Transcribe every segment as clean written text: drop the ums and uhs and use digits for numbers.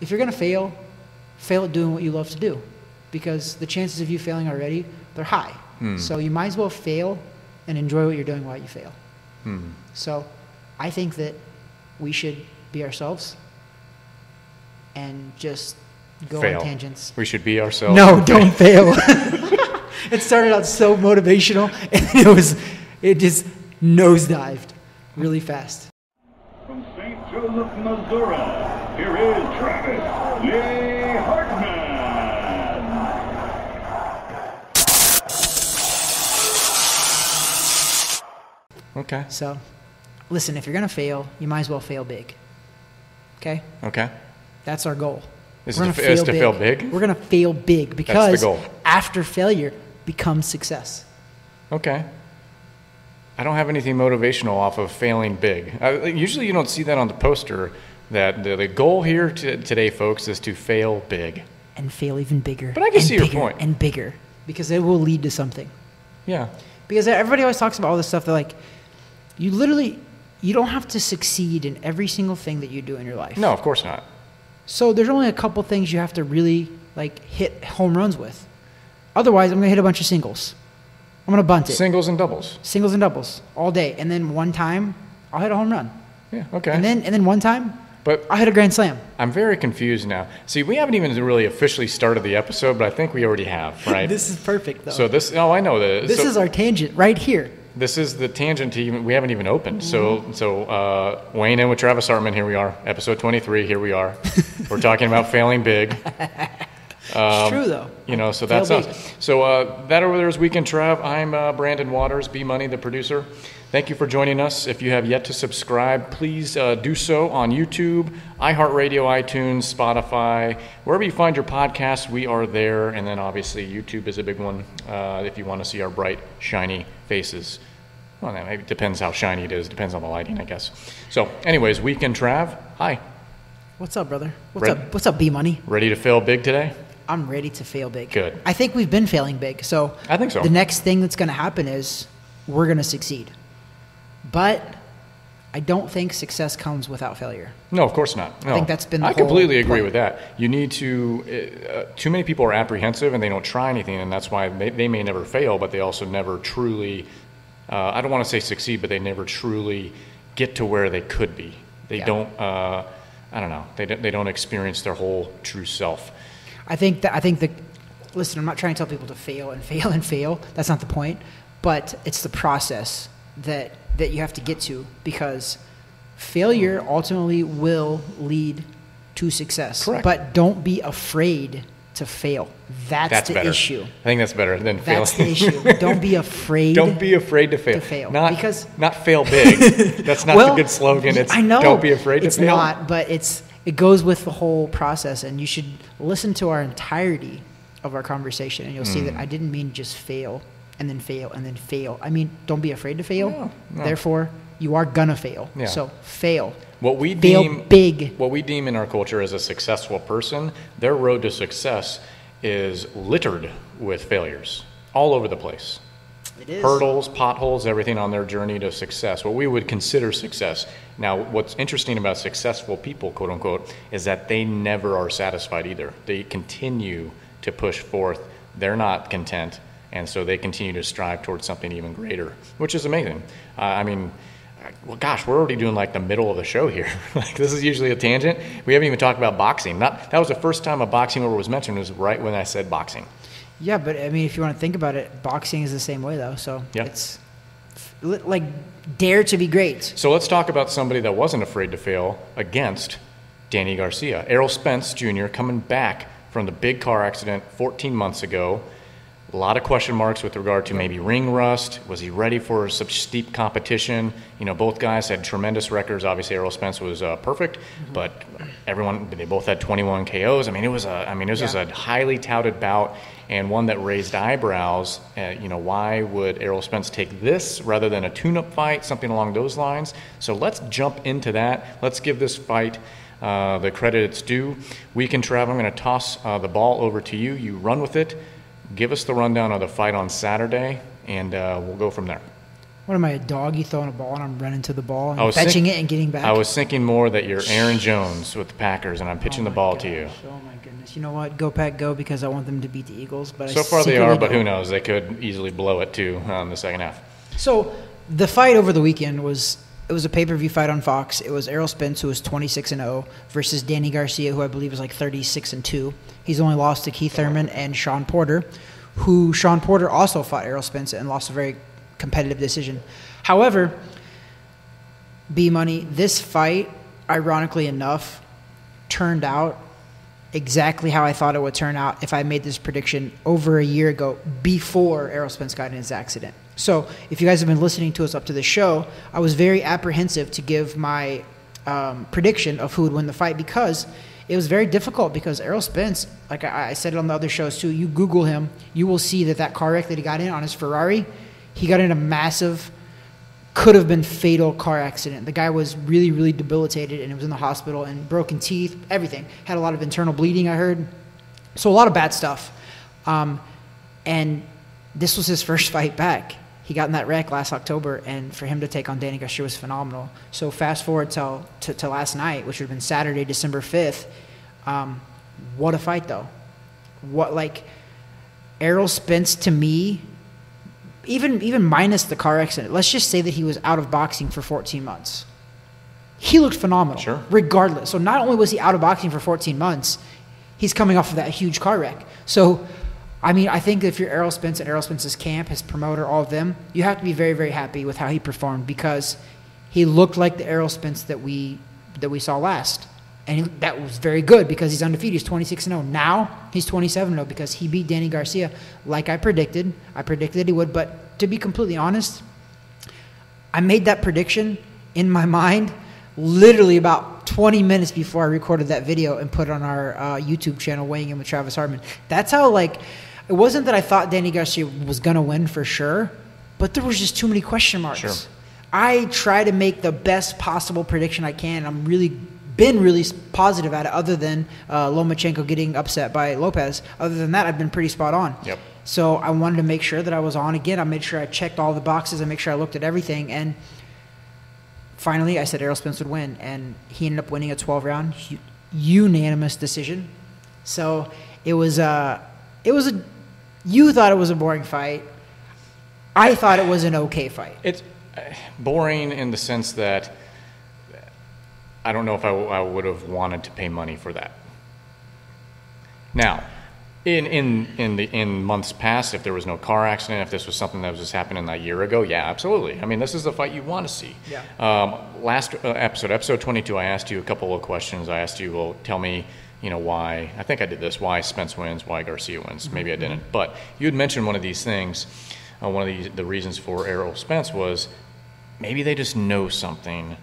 if you're going to fail at doing what you love to do, because the chances of you failing already, they're high. So you might as well fail and enjoy what you're doing while you fail. So I think that we should be ourselves and just go on tangents. We should be ourselves. No, don't fail. It started out so motivational, and it just nosedived really fast. From St. Joseph, Missouri, here is Travis Lee Hartman. Okay. So, listen, if you're going to fail, you might as well fail big. Okay? Okay. That's our goal. Is to fail big? We're going to fail big because That's the goal. After failure becomes success. Okay. I don't have anything motivational off of failing big. Usually you don't see that on the poster, that the goal here today, folks, is to fail big. And fail even bigger. But I can see your point. And bigger. Because it will lead to something. Yeah. Because everybody always talks about all this stuff. They're like, you don't have to succeed in every single thing that you do in your life. No, of course not. So there's only a couple things you have to really hit home runs with. Otherwise, I'm going to hit a bunch of singles. I'm going to bunt it. Singles and doubles. Singles and doubles all day. And then one time, I'll hit a home run. Yeah, okay. And then one time, but I'll hit a grand slam. I'm very confused now. See, we haven't even really officially started the episode, but I think we already have, right? This is perfect, though. So I know that. This is our tangent right here. This is the tangent we haven't even opened. So weighing in with Travis Hartman, here we are, episode 23, here we are. We're talking about failing big. It's true, though. So that's us. So that over there is Weekend Trav. I'm Brandon Waters, B-Money, the producer. Thank you for joining us. If you have yet to subscribe, please do so on YouTube, iHeartRadio, iTunes, Spotify, wherever you find your podcasts, we are there. And then obviously YouTube is a big one if you want to see our bright, shiny faces. Well, that maybe depends how shiny it is. Depends on the lighting, I guess. So anyways, Weekend Trav, hi. What's up, brother? What's up, B-Money? Ready to fail big today? I'm ready to fail big. Good. I think we've been failing big. So I think so. The next thing that's going to happen is we're going to succeed. But I don't think success comes without failure. No, of course not. No. I think that's been the I whole completely agree point. with that. You need to too many people are apprehensive and they don't try anything, and that's why they may never fail, but they also never truly, I don't want to say succeed, but they never truly get to where they could be. They don't, I don't know, they don't experience their whole true self. I think that, listen, I'm not trying to tell people to fail and fail and fail. That's not the point. But it's the process that you have to get to, because failure ultimately will lead to success. Correct. But don't be afraid to fail. That's the better. issue. I think that's better than failing. That's the issue. Don't be afraid. Don't be afraid to fail. Not fail big. That's not the good slogan. It's I know. Don't be afraid to fail. It's not, but it goes with the whole process, and you should listen to our entirety of our conversation, and you'll see that I didn't mean just fail and then fail and then fail. I mean, don't be afraid to fail. No. Therefore, you are gonna fail. Yeah. So fail. Fail big. What we deem in our culture as a successful person, their road to success is littered with failures all over the place. It is. Hurdles, potholes, everything on their journey to success, what we would consider success. Now, what's interesting about successful people, quote unquote, is that they never are satisfied either. They continue to push forth. They're not content, and so they continue to strive towards something even greater, which is amazing. Well, gosh, we're already doing like the middle of the show here. Like, this is usually a tangent. We haven't even talked about boxing. That was the first time a boxing word was mentioned, was right when I said boxing. Yeah, but I mean, if you want to think about it, boxing is the same way, though. So It's like dare to be great. So let's talk about somebody that wasn't afraid to fail against Danny Garcia. Errol Spence Jr. coming back from the big car accident 14 months ago. A lot of question marks with regard to maybe ring rust. Was he ready for such steep competition? Both guys had tremendous records. Obviously, Errol Spence was perfect, but they both had 21 KOs. I mean, this was a highly touted bout, and one that raised eyebrows. Why would Errol Spence take this rather than a tune-up fight, something along those lines? So let's jump into that. Let's give this fight the credit it's due. Weekend Trav, I'm going to toss the ball over to you. You run with it. Give us the rundown of the fight on Saturday, and we'll go from there. What am I, a dog? You throwing a ball and I'm running to the ball and I was fetching it and getting back? I was thinking more that you're Aaron Jones with the Packers, and I'm pitching the ball to you. Oh, my goodness. You know what? Go, Pack, go, because I want them to beat the Eagles. But So far they are, but who knows? They could easily blow it, too, in the second half. So the fight over the weekend was a pay-per-view fight on Fox. It was Errol Spence, who was 26-0, versus Danny Garcia, who I believe was like 36-2. He's only lost to Keith Thurman and Sean Porter, who Sean Porter also fought Errol Spence and lost a very competitive decision. However, B-Money, this fight, ironically enough, turned out exactly how I thought it would turn out if I made this prediction over a year ago before Errol Spence got in his accident. So if you guys have been listening to us up to the show, I was very apprehensive to give my prediction of who would win the fight because it was very difficult because Errol Spence, like I said it on the other shows too, you Google him, you will see that car wreck that he got in on his Ferrari, he got in a massive, could have been fatal car accident. The guy was really, really debilitated and was in the hospital and broken teeth, everything. Had a lot of internal bleeding, I heard. So a lot of bad stuff. And this was his first fight back. He got in that wreck last October, and for him to take on Danny Garcia was phenomenal. So fast forward to last night, which would have been Saturday, December 5th. What a fight, though. Errol Spence, to me, even minus the car accident, let's just say that he was out of boxing for 14 months. He looked phenomenal, sure, regardless. So not only was he out of boxing for 14 months, he's coming off of that huge car wreck. So, I mean, I think if you're Errol Spence and Errol Spence's camp, his promoter, all of them, you have to be very, very happy with how he performed because he looked like the Errol Spence that we saw last. And that was very good because he's undefeated. He's 26-0. Now he's 27-0 because he beat Danny Garcia like I predicted. I predicted he would. But to be completely honest, I made that prediction in my mind literally about 20 minutes before I recorded that video and put it on our YouTube channel, Weighing In with Travis Hardman. That's how, it wasn't that I thought Danny Garcia was going to win for sure, but there was just too many question marks. Sure. I try to make the best possible prediction I can. I'm been really positive at it other than Lomachenko getting upset by Lopez. Other than that, I've been pretty spot on. Yep. So I wanted to make sure that I was on again. I made sure I checked all the boxes. I made sure I looked at everything. And finally, I said Errol Spence would win. And he ended up winning a 12-round unanimous decision. So it was you thought it was a boring fight. I thought it was an okay fight. It's boring in the sense that I don't know if I would have wanted to pay money for that. Now, in months past, if there was no car accident, if this was something that was just happening a year ago, yeah, absolutely. I mean, this is the fight you want to see. Yeah. Last episode 22, I asked you a couple of questions. I asked you, well, tell me, why. I think I did this. Why Spence wins? Why Garcia wins? Maybe I didn't. But you had mentioned one of these things. One of the reasons for Errol Spence was maybe they just know something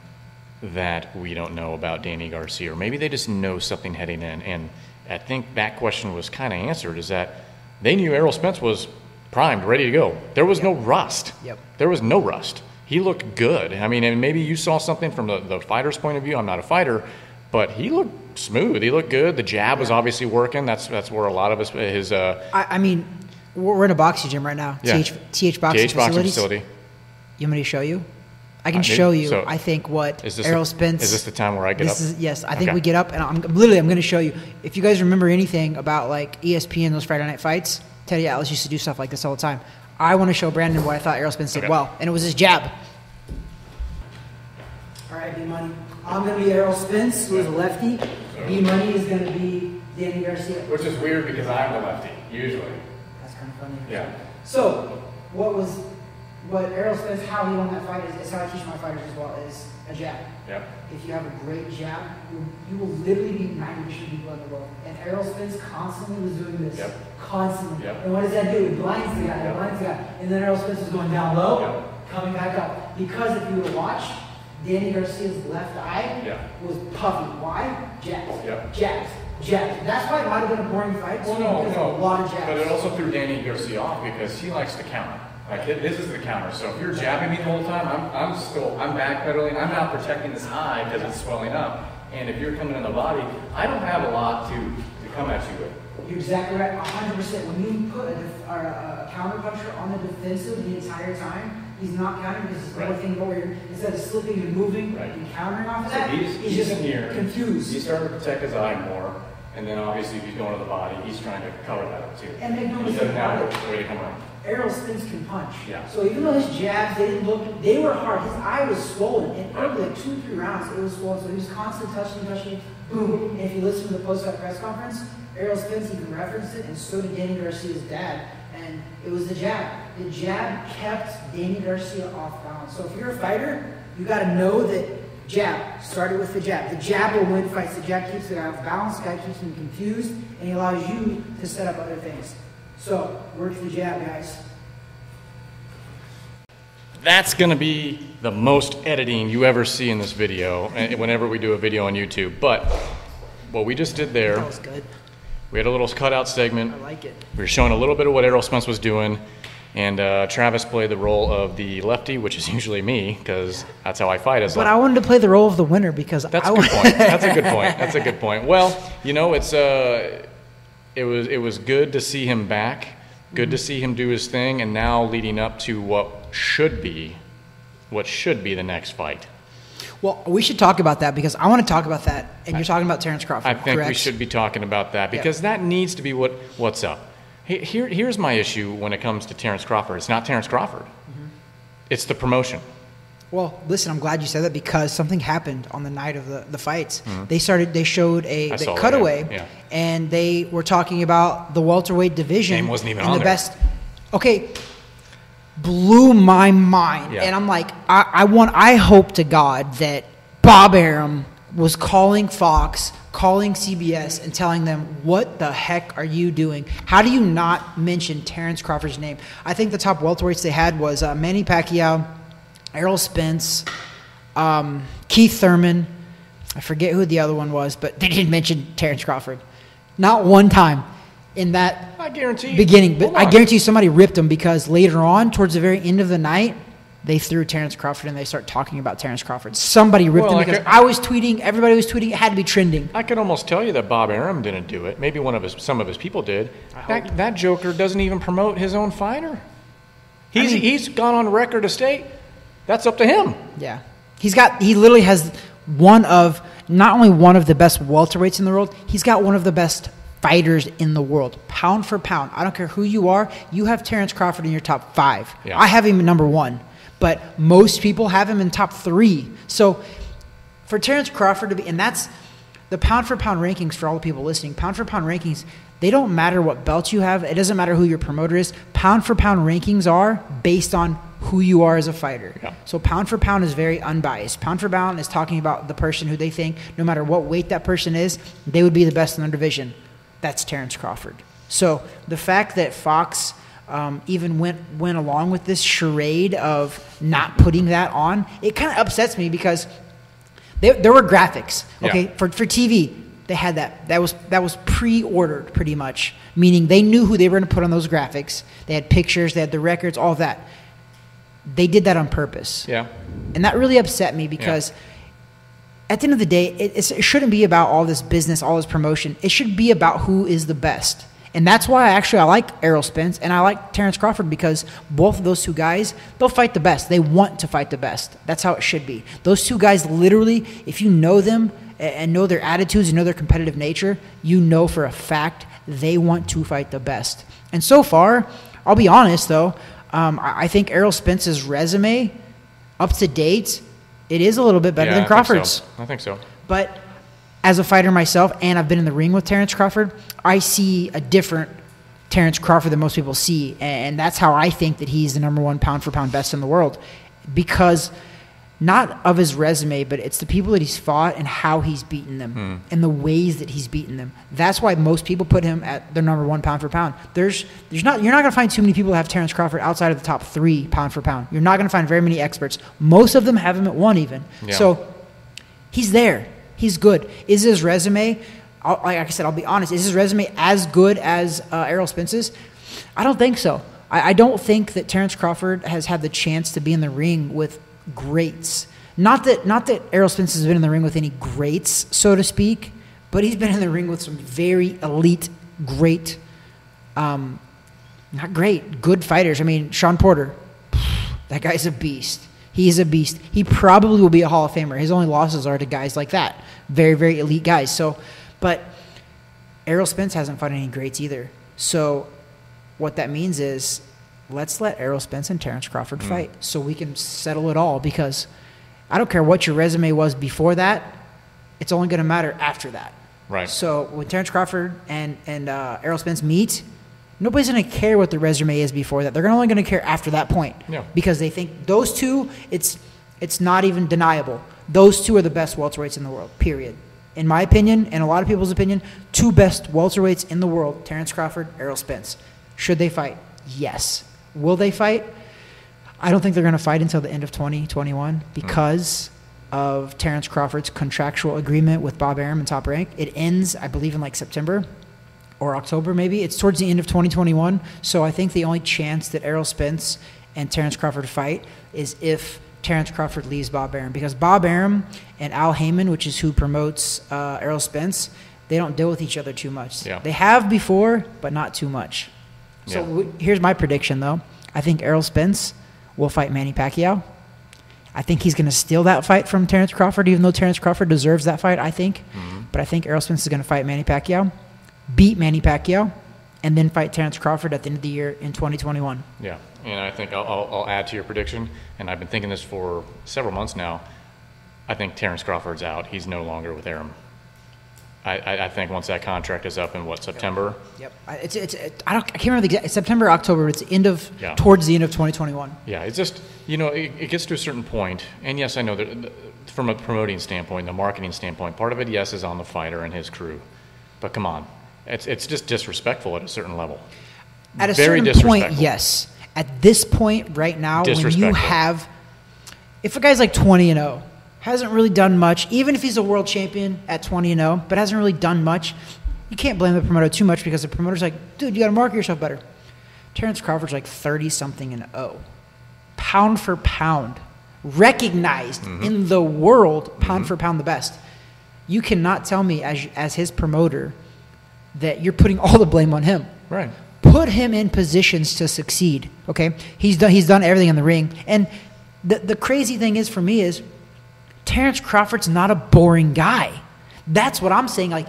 that we don't know about Danny Garcia, or maybe they just know something heading in. And I think that question was kind of answered, is that they knew Errol Spence was primed, ready to go. There was no rust. Yep. There was no rust. He looked good. I mean, and maybe you saw something from the fighter's point of view. I'm not a fighter, but he looked smooth. He looked good. The jab was obviously working. That's where a lot of his I mean, we're in a boxing gym right now. Yeah. TH Boxing facility. You want me to show you? I can show you, so I think, what Errol Spence... Is this the time where I get up? Yes, I think we get up, and I'm going to show you. If you guys remember anything about, ESPN, those Friday night fights, Teddy Atlas used to do stuff like this all the time. I want to show Brandon what I thought Errol Spence did well, and it was his jab. All right, B-Money. I'm going to be Errol Spence, who is a lefty. B-Money is going to be Danny Garcia. Which is weird because I'm the lefty, usually. That's kind of funny. Yeah. So, what Errol Spence, how he won that fight is how I teach my fighters as well, is a jab. Yep. If you have a great jab, you will literally beat 90% of people in the world. And Errol Spence constantly was doing this. Yep. Constantly. Yep. And what does that do? It blinds the guy. Yep. It blinds the guy. And then Errol Spence was going down low, Yep. coming back up. Because if you would have watched, Danny Garcia's left eye was puffy. Why? Jabs. Yep. Jabs. Jabs. That's why it might have been a boring fight. Well, because of a lot of jabs. But it also threw Danny Garcia off because he likes to counter. This is the counter. So if you're jabbing me the whole time, I'm backpedaling. I'm not protecting this eye because it's swelling up. And if you're coming in the body, I don't have a lot to come at you with. You're exactly right, 100%. When you put a counter puncher on the defensive the entire time, He's not countering because the whole thing about where instead of slipping and moving and countering off of that, he's just in here, confused. He's starting to protect his eye more, and then obviously if he's going to the body, he's trying to cover that up too. And they he doesn't have a way to come around. Errol Spence can punch. Yeah. So even though his jabs, they were hard. His eye was swollen. And early, like 2 or 3 rounds, it was swollen. So he was constantly touching, boom. And if you listen to the post-fight press conference, Errol Spence even referenced it, and so did Danny Garcia's dad. And it was the jab. The jab kept Danny Garcia off balance. So if you're a fighter, you got to know that jab started with the jab. The jab will win fights. The jab keeps the guy off balance. The guy keeps him confused, and he allows you to set up other things. So work the jab, guys. That's going to be the most editing you ever see in this video whenever we do a video on YouTube. But what we just did there, that was good. We had a little cutout segment. I like it. We were showing a little bit of what Errol Spence was doing, and Travis played the role of the lefty, which is usually me, because that's how I fight. But I wanted to play the role of the winner because that's a good point. That's a good point. That's a good point. Well, you know, it was good to see him back. Good to see him do his thing, and now leading up to what should be the next fight. Well, we should talk about that because I want to talk about that, and you're talking about Terrence Crawford. I think correct? we should be talking about that because that needs to be what's up. Here's my issue when it comes to Terrence Crawford. It's not Terrence Crawford. It's the promotion. Well, listen, I'm glad you said that because something happened on the night of the fights. They showed a cutaway, and they were talking about the welterweight division. Name wasn't even and on the there. best. Okay, blew my mind, and I'm like, I hope to God that Bob Arum was calling Fox, calling CBS, and telling them, what the heck are you doing? How do you not mention Terrence Crawford's name? I think the top welterweights they had was Manny Pacquiao, Errol Spence, Keith Thurman. I forget who the other one was, but they didn't mention Terrence Crawford. Not one time in that beginning. But I guarantee you somebody ripped him because later on, towards the very end of the night, they threw Terrence Crawford and they start talking about Terrence Crawford. Somebody ripped him because I was tweeting, everybody was tweeting, it had to be trending. I could almost tell you that Bob Arum didn't do it. Maybe some of his people did. That joker doesn't even promote his own fighter. He's gone on record to state that's up to him. Yeah. He literally has not only one of the best welterweights in the world, he's got one of the best fighters in the world. Pound for pound. I don't care who you are, you have Terrence Crawford in your top 5. Yeah. I have him in number 1, but most people have him in top 3. So for Terrence Crawford to be, and that's the pound for pound rankings for all the people listening, pound for pound rankings, they don't matter what belt you have. It doesn't matter who your promoter is. Pound for pound rankings are based on who you are as a fighter. Yeah. So pound for pound is very unbiased. Pound for pound is talking about the person who they think, no matter what weight that person is, they would be the best in their division. That's Terrence Crawford. So the fact that Fox even went along with this charade of not putting that on, it kind of upsets me because there were graphics. Okay, for TV they had that. That was pre-ordered pretty much, meaning they knew who they were going to put on those graphics. They had pictures, they had the records, all of that. They did that on purpose. Yeah. And that really upset me because at the end of the day, it shouldn't be about all this business, all this promotion. It should be about who is the best. And that's why I like Errol Spence and I like Terrence Crawford because both of those two guys, they'll fight the best. They want to fight the best. That's how it should be. Those two guys literally, if you know them and know their attitudes and know their competitive nature, you know for a fact they want to fight the best. And so far, I'll be honest though, I think Errol Spence's resume, up to date, it is a little bit better than Crawford's. I think so. But as a fighter myself, and I've been in the ring with Terrence Crawford, I see a different Terrence Crawford than most people see. And that's how I think that he's the number 1 pound for pound best in the world. Because not of his resume, but it's the people that he's fought and how he's beaten them and the ways that he's beaten them. That's why most people put him at their number 1 pound for pound. You're not going to find too many people that have Terrence Crawford outside of the top 3 pound for pound. You're not going to find very many experts. Most of them have him at 1 even. Yeah. So he's there. He's good. Is his resume, like I said, I'll be honest, is his resume as good as Errol Spence's? I don't think so. I don't think that Terrence Crawford has had the chance to be in the ring with greats. Not that Errol Spence has been in the ring with any greats, so to speak, but he's been in the ring with some very elite, great, good fighters. I mean, Sean Porter, That guy's a beast. He's a beast. He probably will be a Hall of Famer. His only losses are to guys like that. Very, very elite guys. So, but Errol Spence hasn't fought any greats either. So what that means is let's let Errol Spence and Terrence Crawford fight so we can settle it all, because I don't care what your resume was before that. It's only going to matter after that. Right. So when Terrence Crawford and Errol Spence meet, nobody's going to care what the resume is before that. They're only going to care after that point. Yeah. Because they think those two, it's not even deniable. Those two are the best welterweights in the world, period. In my opinion, and a lot of people's opinion, two best welterweights in the world, Terrence Crawford, Errol Spence. Should they fight? Yes. Will they fight? I don't think they're going to fight until the end of 2021 because of Terrence Crawford's contractual agreement with Bob Arum and Top Rank. It ends, I believe, in like September or October maybe. It's towards the end of 2021. So I think the only chance that Errol Spence and Terrence Crawford fight is if Terrence Crawford leaves Bob Arum, because Bob Arum and Al Heyman, which is who promotes Errol Spence, they don't deal with each other too much. Yeah. They have before, but not too much. So here's my prediction, though. I think Errol Spence will fight Manny Pacquiao. I think he's going to steal that fight from Terrence Crawford, even though Terrence Crawford deserves that fight, I think. But I think Errol Spence is going to fight Manny Pacquiao, beat Manny Pacquiao, and then fight Terrence Crawford at the end of the year in 2021. Yeah, and I think I'll add to your prediction, and I've been thinking this for several months now. I think Terrence Crawford's out. He's no longer with Arum. I think once that contract is up in September. Yep. I can't remember the exact September, October. It's towards the end of 2021. Yeah, it's just it gets to a certain point, and yes, I know that from a promoting standpoint, the marketing standpoint, part of it, yes, is on the fighter and his crew, but come on, it's just disrespectful at a certain level. At a certain point, yes. At this point, right now, when you have, if a guy's like 20-0. Hasn't really done much, even if he's a world champion at 20-0, but hasn't really done much, you can't blame the promoter too much, because the promoter's like, dude, you got to market yourself better. Terrence Crawford's like 30-something and 0. Pound for pound. Recognized in the world, pound for pound the best. You cannot tell me as his promoter that you're putting all the blame on him. Right. Put him in positions to succeed, okay? He's done everything in the ring. And the crazy thing is for me is Terrence Crawford's not a boring guy. That's what I'm saying. Like,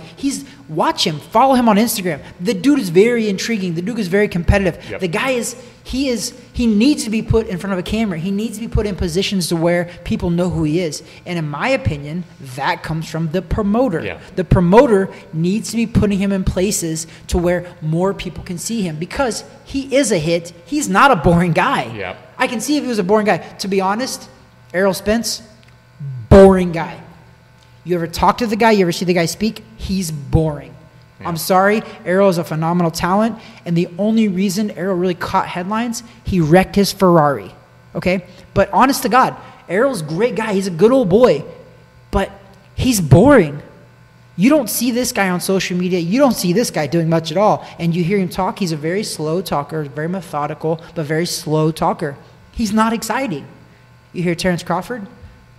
watch him, follow him on Instagram. The dude is very intriguing. The dude is very competitive. Yep. The guy he needs to be put in front of a camera. He needs to be put in positions to where people know who he is. And in my opinion, that comes from the promoter. Yeah. The promoter needs to be putting him in places to where more people can see him, because he is a hit. He's not a boring guy. Yep. I can see if he was a boring guy. To be honest, Errol Spence, boring guy. You ever talk to the guy? You ever see the guy speak? He's boring. Yeah. I'm sorry. Errol is a phenomenal talent, and the only reason Errol really caught headlines, he wrecked his Ferrari. Okay? But honest to God, Errol's a great guy. He's a good old boy. But he's boring. You don't see this guy on social media. You don't see this guy doing much at all. And you hear him talk. He's a very slow talker, very methodical, but very slow talker. He's not exciting. You hear Terrence Crawford?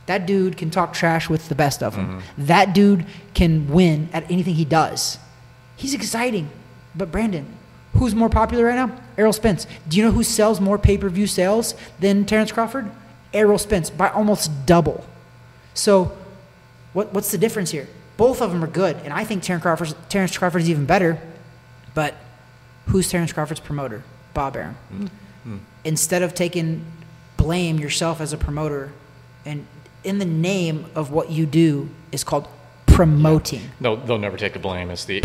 That dude can talk trash with the best of them. That dude can win at anything he does. He's exciting. But Brandon, who's more popular right now? Errol Spence. Do you know who sells more pay-per-view sales than Terrence Crawford? Errol Spence, by almost double. So what's the difference here? Both of them are good, and I think Terrence Crawford is even better. But who's Terrence Crawford's promoter? Bob Arum. Instead of taking blame yourself as a promoter, and in the name of what you do is called promoting. No, they'll never take the blame. It's the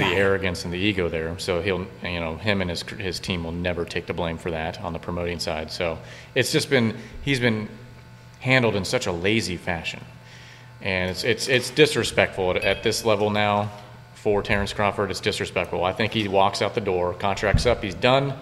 arrogance and the ego there. So him and his team will never take the blame for that on the promoting side. So it's just he's been handled in such a lazy fashion, and it's disrespectful at this level now for Terrence Crawford. It's disrespectful. I think he walks out the door, contract's up, he's done.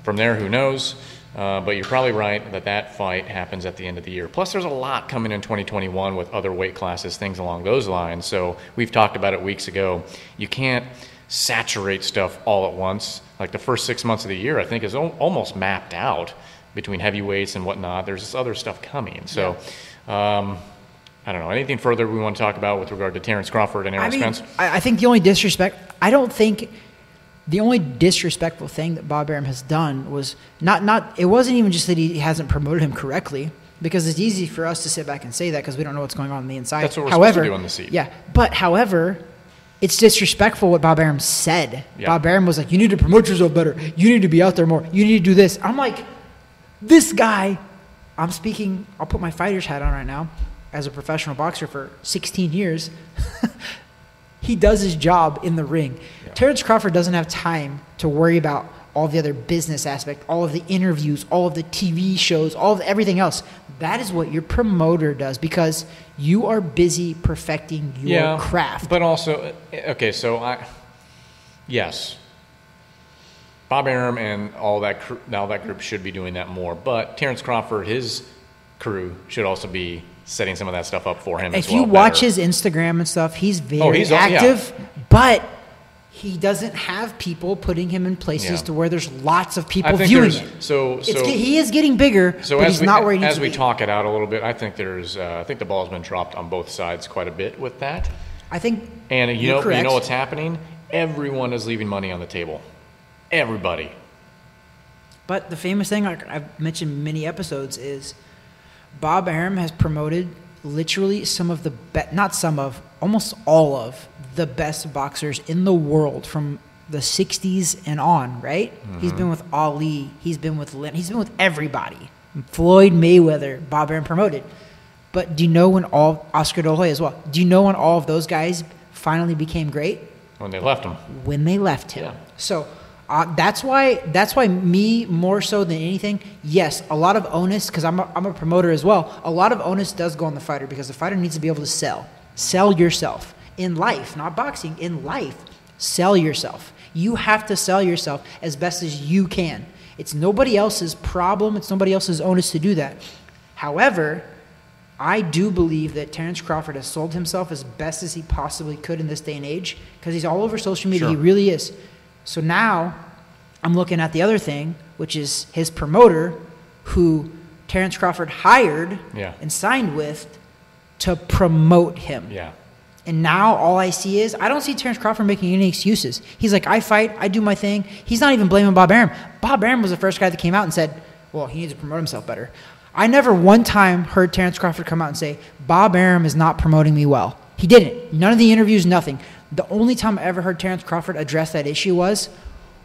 From there, who knows? But you're probably right that fight happens at the end of the year. Plus, there's a lot coming in 2021 with other weight classes, things along those lines. So we've talked about it weeks ago. You can't saturate stuff all at once. Like the first 6 months of the year, I think, is almost mapped out between heavyweights and whatnot. There's this other stuff coming. So I don't know. Anything further we want to talk about with regard to Terrence Crawford and Errol Spence? I think the only disrespect, I don't think the only disrespectful thing that Bob Arum has done was it wasn't even just that he hasn't promoted him correctly, because it's easy for us to sit back and say that because we don't know what's going on the inside. That's what we're supposed to do on the seat. Yeah, but however, it's disrespectful what Bob Arum said. Yeah. Bob Arum was like, you need to promote yourself better. You need to be out there more. You need to do this. I'm like, this guy, I'll put my fighter's hat on right now as a professional boxer for 16 years. He does his job in the ring. Yeah. Terrence Crawford doesn't have time to worry about all the other business aspect, all of the interviews, all of the TV shows, all of everything else. That is what your promoter does, because you are busy perfecting your craft. But also, okay, so yes, Bob Arum and all that group should be doing that more. But Terrence Crawford, his crew, should also be setting some of that stuff up for him as well. If you watch his Instagram and stuff, he's very active, but he doesn't have people putting him in places to where there's lots of people viewing it. He is getting bigger, but he's not where he needs to be. As we talk it out a little bit, I think I think the ball's been dropped on both sides quite a bit with that. I think you know what's happening? Everyone is leaving money on the table. Everybody. But the famous thing, like I've mentioned in many episodes, is Bob Arum has promoted literally almost all of the best boxers in the world from the 60s and on, right? Mm-hmm. He's been with Ali. He's been with Lynn. He's been with everybody. Floyd Mayweather, Bob Arum promoted. But do you know when Oscar De La Hoya as well, do you know when all of those guys finally became great? When they left him. When they left him. Yeah. So that's why me, more so than anything, yes, a lot of onus, because I'm a promoter as well, a lot of onus does go on the fighter, because the fighter needs to be able to sell yourself in life, not boxing, in life. Sell yourself. You have to sell yourself as best as you can. It's nobody else's problem. It's nobody else's onus to do that. However, I do believe that Terrence Crawford has sold himself as best as he possibly could in this day and age, because he's all over social media. Sure. He really is. So now I'm looking at the other thing, which is his promoter, who Terrence Crawford hired and signed with to promote him. Yeah. And now all I see is, I don't see Terrence Crawford making any excuses. He's like, I fight, I do my thing. He's not even blaming Bob Arum. Bob Arum was the first guy that came out and said, well, he needs to promote himself better. I never one time heard Terrence Crawford come out and say, Bob Arum is not promoting me well. He didn't. None of the interviews, nothing. The only time I ever heard Terrence Crawford address that issue was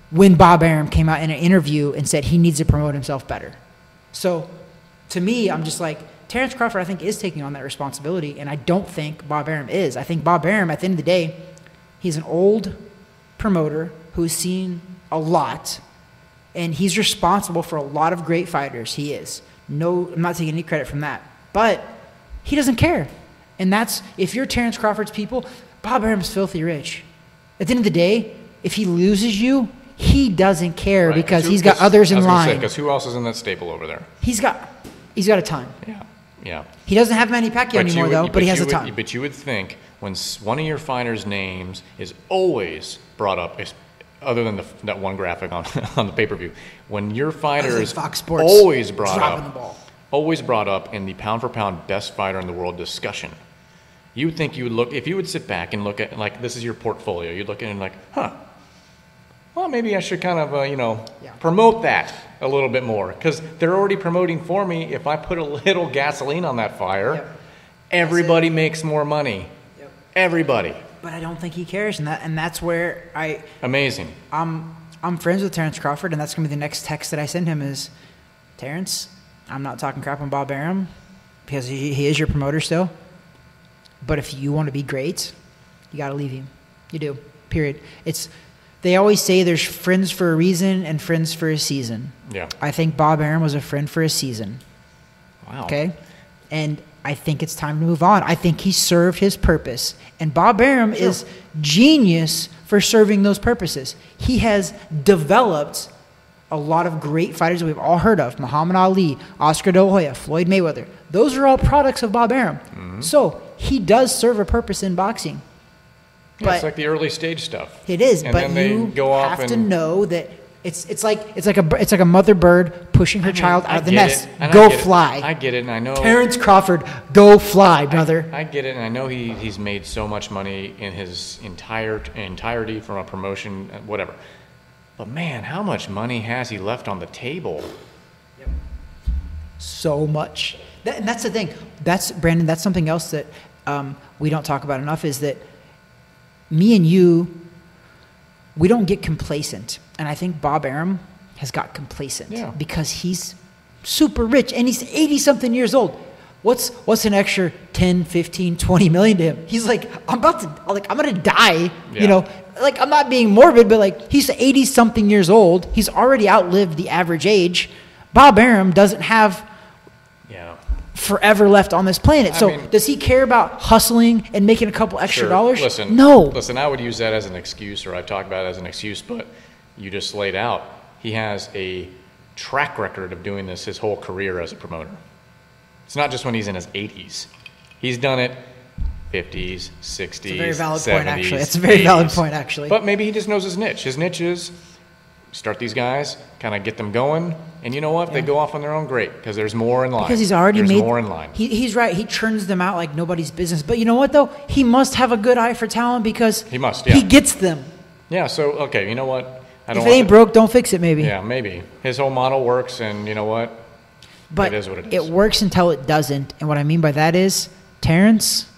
when Bob Arum came out in an interview and said he needs to promote himself better. So to me, I'm just like, Terrence Crawford, I think, is taking on that responsibility, and I don't think Bob Arum is. I think Bob Arum, at the end of the day, he's an old promoter who's seen a lot, and he's responsible for a lot of great fighters. He is. No, I'm not taking any credit from that. But he doesn't care. And that's, if you're Terrence Crawford's people, Bob Arum's filthy rich. At the end of the day, if he loses you, he doesn't care, because he's got others in line. Because who else is in that stable over there? He's got a ton. Yeah. He doesn't have Manny Pacquiao anymore, but he has a ton. But you would think when one of your fighters' names is always brought up, other than that one graphic on the pay-per-view, when your fighter is Fox Sports always brought up in the pound-for-pound best fighter in the world discussion, you would think you would look, if you would sit back and look at, like, this is your portfolio, you'd look at it and like, well, maybe I should kind of, promote that a little bit more, because they're already promoting for me. If I put a little gasoline on that fire, everybody makes more money. Yep. Everybody. But I don't think he cares, and that's where Amazing. I'm friends with Terrence Crawford, and that's going to be the next text that I send him is, Terrence, I'm not talking crap on Bob Arum, because he is your promoter still. But if you want to be great, you got to leave him. You do. Period. They always say there's friends for a reason and friends for a season. Yeah. I think Bob Arum was a friend for a season. Wow. Okay? And I think it's time to move on. I think he served his purpose. And Bob Arum is genius for serving those purposes. He has developed a lot of great fighters that we've all heard of. Muhammad Ali, Oscar De La Hoya, Floyd Mayweather. Those are all products of Bob Arum. Mm-hmm. So he does serve a purpose in boxing. Yeah, it's like the early stage stuff. It is, and but you have to know that it's like a mother bird pushing her child out of the nest. Go fly. I get it, and I know Terrence Crawford, go fly, brother. I get it, and I know he's made so much money in his entirety from a promotion, whatever. But man, how much money has he left on the table? So much. And that's the thing. Brandon, that's something else that we don't talk about enough, is that me and you, we don't get complacent. And I think Bob Arum has got complacent because he's super rich and he's 80-something years old. What's an extra 10, 15, 20 million to him? He's like, I'm going to die, you know. Like, I'm not being morbid, but like, he's 80-something years old. He's already outlived the average age. Bob Arum doesn't have forever left on this planet. So does he care about hustling and making a couple extra dollars? Listen, I would use that as an excuse, or I talk about it as an excuse, but you just laid out. He has a track record of doing this his whole career as a promoter. It's not just when he's in his 80s. He's done it 50s, 60s, It's a very valid 70s, point, actually. It's a very 80s. valid point, actually. But maybe he just knows his niche. His niche is start these guys, kind of get them going, and you know what? If they go off on their own, great, because there's more in line. Because he's already there's made more in line. He's right. He churns them out like nobody's business. But you know what, though? He must have a good eye for talent because he gets them. Yeah, so, okay, you know what? If it ain't broke, don't fix it, maybe. Yeah, maybe. His whole model works, and you know what? But it is what it is. It works until it doesn't. And what I mean by that is, Terrence,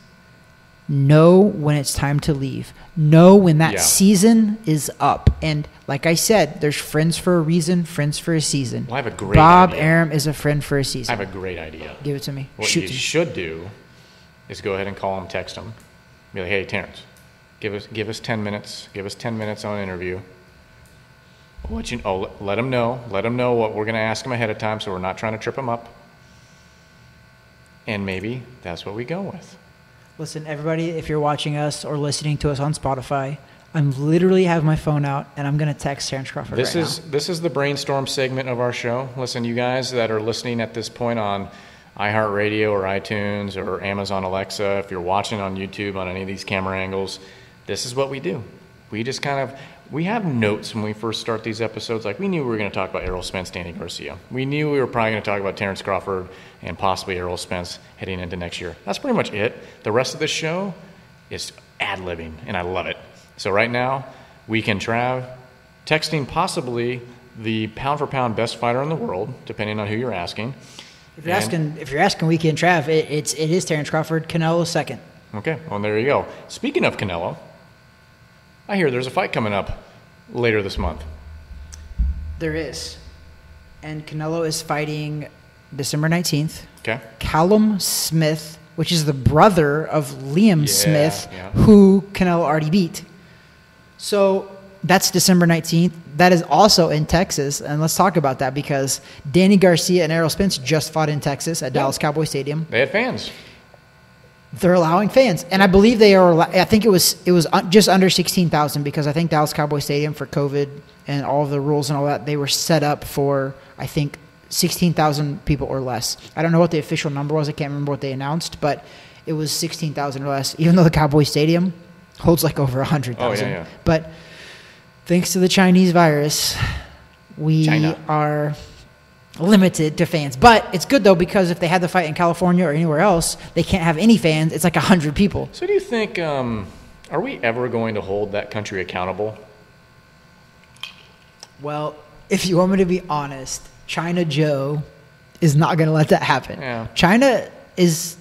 know when it's time to leave. Know when that season is up. And like I said, there's friends for a reason, friends for a season. Well, I have a great Bob idea. Arum is a friend for a season. I have a great idea. Give it to me. What you should do is go ahead and call him, text him. Be like, hey, Terrence, give us 10 minutes. Give us 10 minutes on an interview. Let him know. Let him know what we're going to ask him ahead of time, so we're not trying to trip him up. And maybe that's what we go with. Listen, everybody, if you're watching us or listening to us on Spotify, I'm literally have my phone out, and I'm going to text Terrence Crawford This now. This is the brainstorm segment of our show. Listen, you guys that are listening at this point on iHeartRadio or iTunes or Amazon Alexa, if you're watching on YouTube on any of these camera angles, this is what we do. We just we have notes when we first start these episodes. Like, we knew we were going to talk about Errol Spence, Danny Garcia. We knew we were probably going to talk about Terrence Crawford and possibly Errol Spence heading into next year. That's pretty much it. The rest of this show is ad-libbing, and I love it. So right now, Weekend Trav, texting possibly the pound-for-pound best fighter in the world, depending on who you're asking. If you're asking Weekend Trav, it is Terrence Crawford, Canelo second. Okay, well, there you go. Speaking of Canelo, I hear there's a fight coming up later this month. There is. And Canelo is fighting December 19th. Okay. Callum Smith, which is the brother of Liam Smith, who Canelo already beat. So that's December 19th. That is also in Texas. And let's talk about that because Danny Garcia and Errol Spence just fought in Texas at Dallas Cowboy Stadium. They had fans. They're allowing fans, and I believe they are. I think it was just under 16,000 because I think Dallas Cowboy Stadium for COVID and all of the rules and all that, they were set up for, I think, 16,000 people or less. I don't know what the official number was. I can't remember what they announced, but it was 16,000 or less. Even though the Cowboy Stadium holds like over 100,000. Oh, yeah. But thanks to the Chinese virus, we are limited to fans. But it's good, though, because if they had the fight in California or anywhere else, they can't have any fans. It's like 100 people. So do you think, are we ever going to hold that country accountable? Well, if you want me to be honest, China Joe is not going to let that happen. Yeah. China is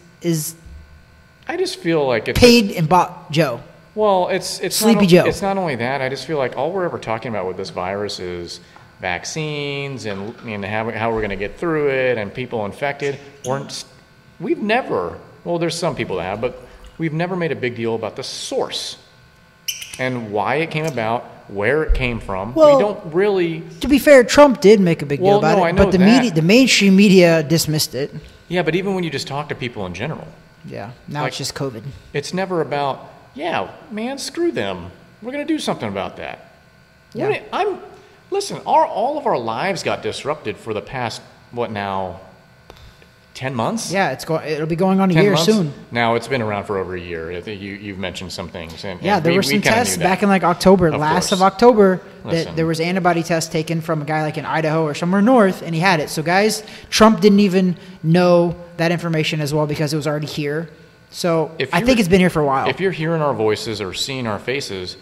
I just feel like it's paid and bought Joe. Well, it's Sleepy Joe. It's not only that. I just feel like all we're ever talking about with this virus is vaccines and how we're going to get through it and people infected. We've never, well, there's some people that have, but we've never made a big deal about the source and why it came about, where it came from. Well, we don't really. To be fair, Trump did make a big deal about it, I know but the that. media, the mainstream media dismissed it. Yeah, but even when you just talk to people in general. Yeah, now it's just COVID. It's never about, man, screw them. We're going to do something about that. Yeah. Listen, all of our lives got disrupted for the past, 10 months? Yeah, it'll be going on a year soon. Now, it's been around for over a year. I think you've mentioned some things. And there were some tests back in like October, last of October, that there was antibody tests taken from a guy like in Idaho or somewhere north, and he had it. So, guys, Trump didn't even know that information as well because it was already here. So, I think it's been here for a while. If you're hearing our voices or seeing our faces,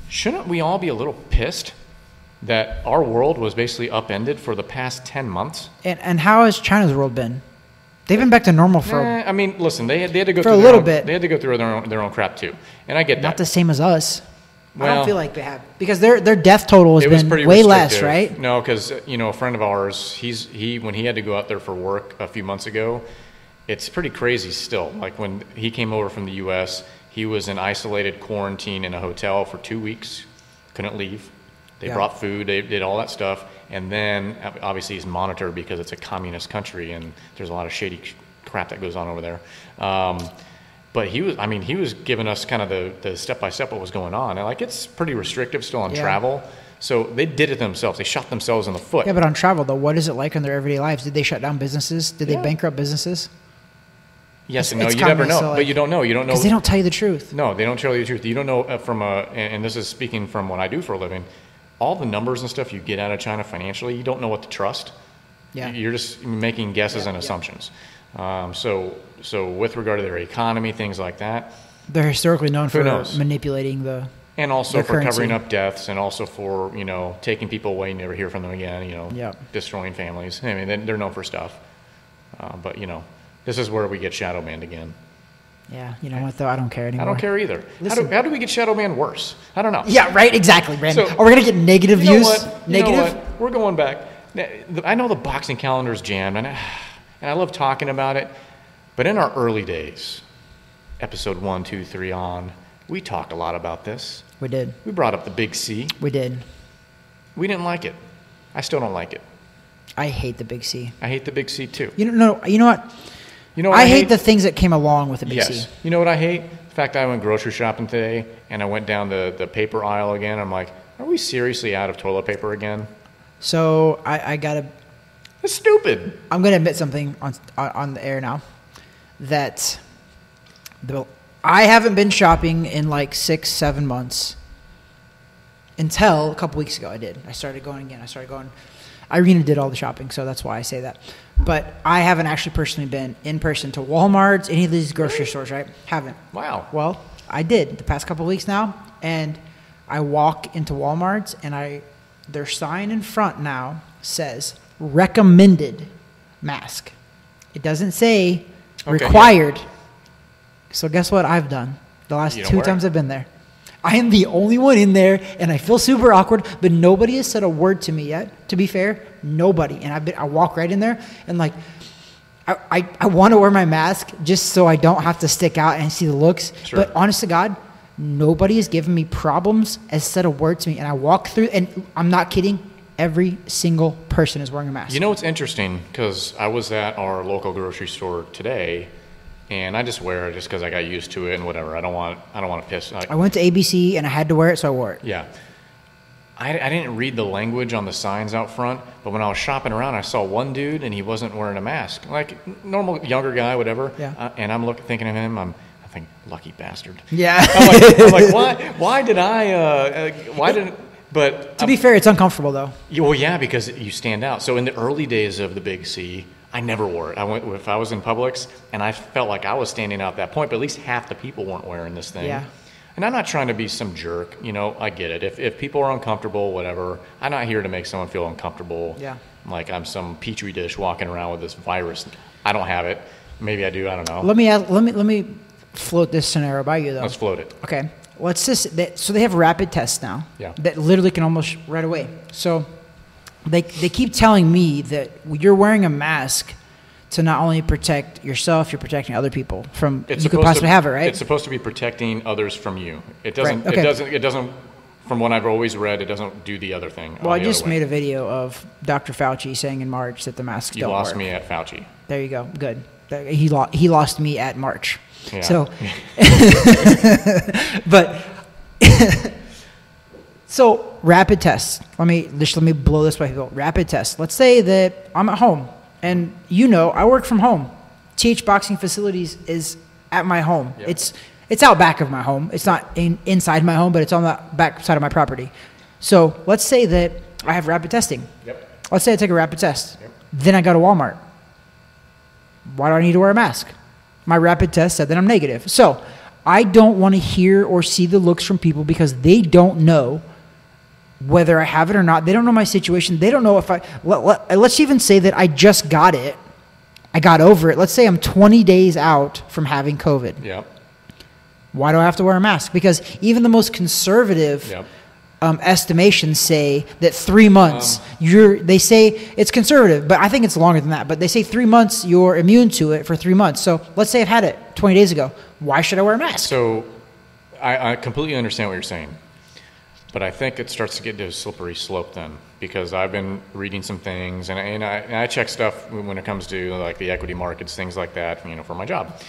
shouldn't we all be a little pissed that our world was basically upended for the past 10 months. And how has China's world been? They've been back to normal for I mean, listen, they had to go for through a little bit. They had to go through their own crap too, and I get that. Not the same as us. I Well, don't feel like they have, because their death total has it was been pretty way restrictive. less, right? No, because a friend of ours, when he had to go out there for work a few months ago, it's pretty crazy still. Like when he came over from the U.S., he was in isolated quarantine in a hotel for 2 weeks, couldn't leave. They brought food, they did all that stuff, and then obviously he's monitored because it's a communist country and there's a lot of shady crap that goes on over there. But he was giving us kind of the step-by-step what was going on. And like, it's pretty restrictive still on travel. So they did it themselves. They shot themselves in the foot. Yeah, but on travel, though, what is it like in their everyday lives? Did they shut down businesses? Did they bankrupt businesses? Yes and no. You never know. So but you don't know. You don't know. Because they don't tell you the truth. No, they don't tell you the truth. You don't know and this is speaking from what I do for a living, all the numbers and stuff you get out of China financially, you don't know what to trust. Yeah. You're just making guesses and assumptions. So with regard to their economy, things like that. They're historically known for manipulating and also for currency. covering up deaths, and also for, taking people away and never hear from them again, destroying families. I mean, they're known for stuff. But, this is where we get shadow banned again. Yeah, you know what, though? I don't care anymore. I don't care either. How do we get shadow banned worse? I don't know. Yeah, right, exactly, Brandon. So, are we going to get negative views? You know what? We're going back. I know the boxing calendar's jammed, and I love talking about it. But in our early days, episode 1, 2, 3 on, we talked a lot about this. We did. We brought up the Big C. We did. We didn't like it. I still don't like it. I hate the Big C. I hate the Big C too. You know what? I hate the things that came along with the Big C. You know what I hate? The fact that I went grocery shopping today and I went down the paper aisle again. I'm like, are we seriously out of toilet paper again? So I gotta. That's stupid. I'm gonna admit something on the air now. That I haven't been shopping in like 6-7 months until a couple weeks ago. I did. I started going again. Irina did all the shopping, so that's why I say that. But I haven't actually personally been in person to Walmart's, any of these grocery stores, right? Haven't. Wow. Well, I did the past couple weeks now, and I walk into Walmart's, and their sign in front now says recommended mask. It doesn't say required. Yeah. So guess what I've done the last 2 times I've been there? I am the only one in there, and I feel super awkward, but nobody has said a word to me yet. To be fair, nobody. And I walk right in there, and like, I want to wear my mask just so I don't have to stick out and see the looks. Sure. But honest to God, nobody has given me problems, has said a word to me. And I walk through, and I'm not kidding, every single person is wearing a mask. You know what's interesting? Because I was at our local grocery store today, and I just wear it just because I got used to it and whatever. I don't want to piss. I went to ABC and I had to wear it, so I wore it. Yeah. I didn't read the language on the signs out front, but when I was shopping around, I saw one dude and he wasn't wearing a mask. Like normal younger guy, whatever. Yeah. And I'm thinking of him. I think lucky bastard. Yeah. I'm like, why did I? But to be fair, it's uncomfortable though. Well, yeah, because you stand out. So in the early days of the Big C, I never wore it. If I was in Publix, and I felt like I was standing out at that point, but at least half the people weren't wearing this thing. Yeah. And I'm not trying to be some jerk, I get it. If people are uncomfortable, whatever, I'm not here to make someone feel uncomfortable. Yeah. Like I'm some petri dish walking around with this virus. I don't have it. Maybe I do. I don't know. Let me float this scenario by you though. Let's float it. Okay. So they have rapid tests now. Yeah. That literally can almost right away. So they keep telling me that you're wearing a mask to not only protect yourself, you're protecting other people from you could possibly have it, right? It's supposed to be protecting others from you. It doesn't. Right. Okay. It doesn't. From what I've always read, it doesn't do the other thing. Well, I just made a video of Dr. Fauci saying in March that the masks don't work. You lost me at Fauci. There you go. Good. He lost me at March. Yeah. So, but so rapid tests. Let me blow this by people. Rapid tests. Let's say that I'm at home. And I work from home. TH Boxing Facilities is at my home. Yep. It's out back of my home. It's not inside my home, but it's on the back side of my property. So let's say that I have rapid testing. Yep. Let's say I take a rapid test. Yep. Then I go to Walmart. Why do I need to wear a mask? My rapid test said that I'm negative. So I don't want to hear or see the looks from people because they don't know whether I have it or not. They don't know my situation. They don't know if let's even say that I just got it. I got over it. Let's say I'm 20 days out from having COVID. Yep. Why do I have to wear a mask? Because even the most conservative estimations say that 3 months, they say it's conservative, but I think it's longer than that. But they say 3 months, you're immune to it for 3 months. So let's say I've had it 20 days ago. Why should I wear a mask? So I completely understand what you're saying. But I think it starts to get to a slippery slope then, because I've been reading some things, and I check stuff when it comes to like the equity markets, things like that, for my job.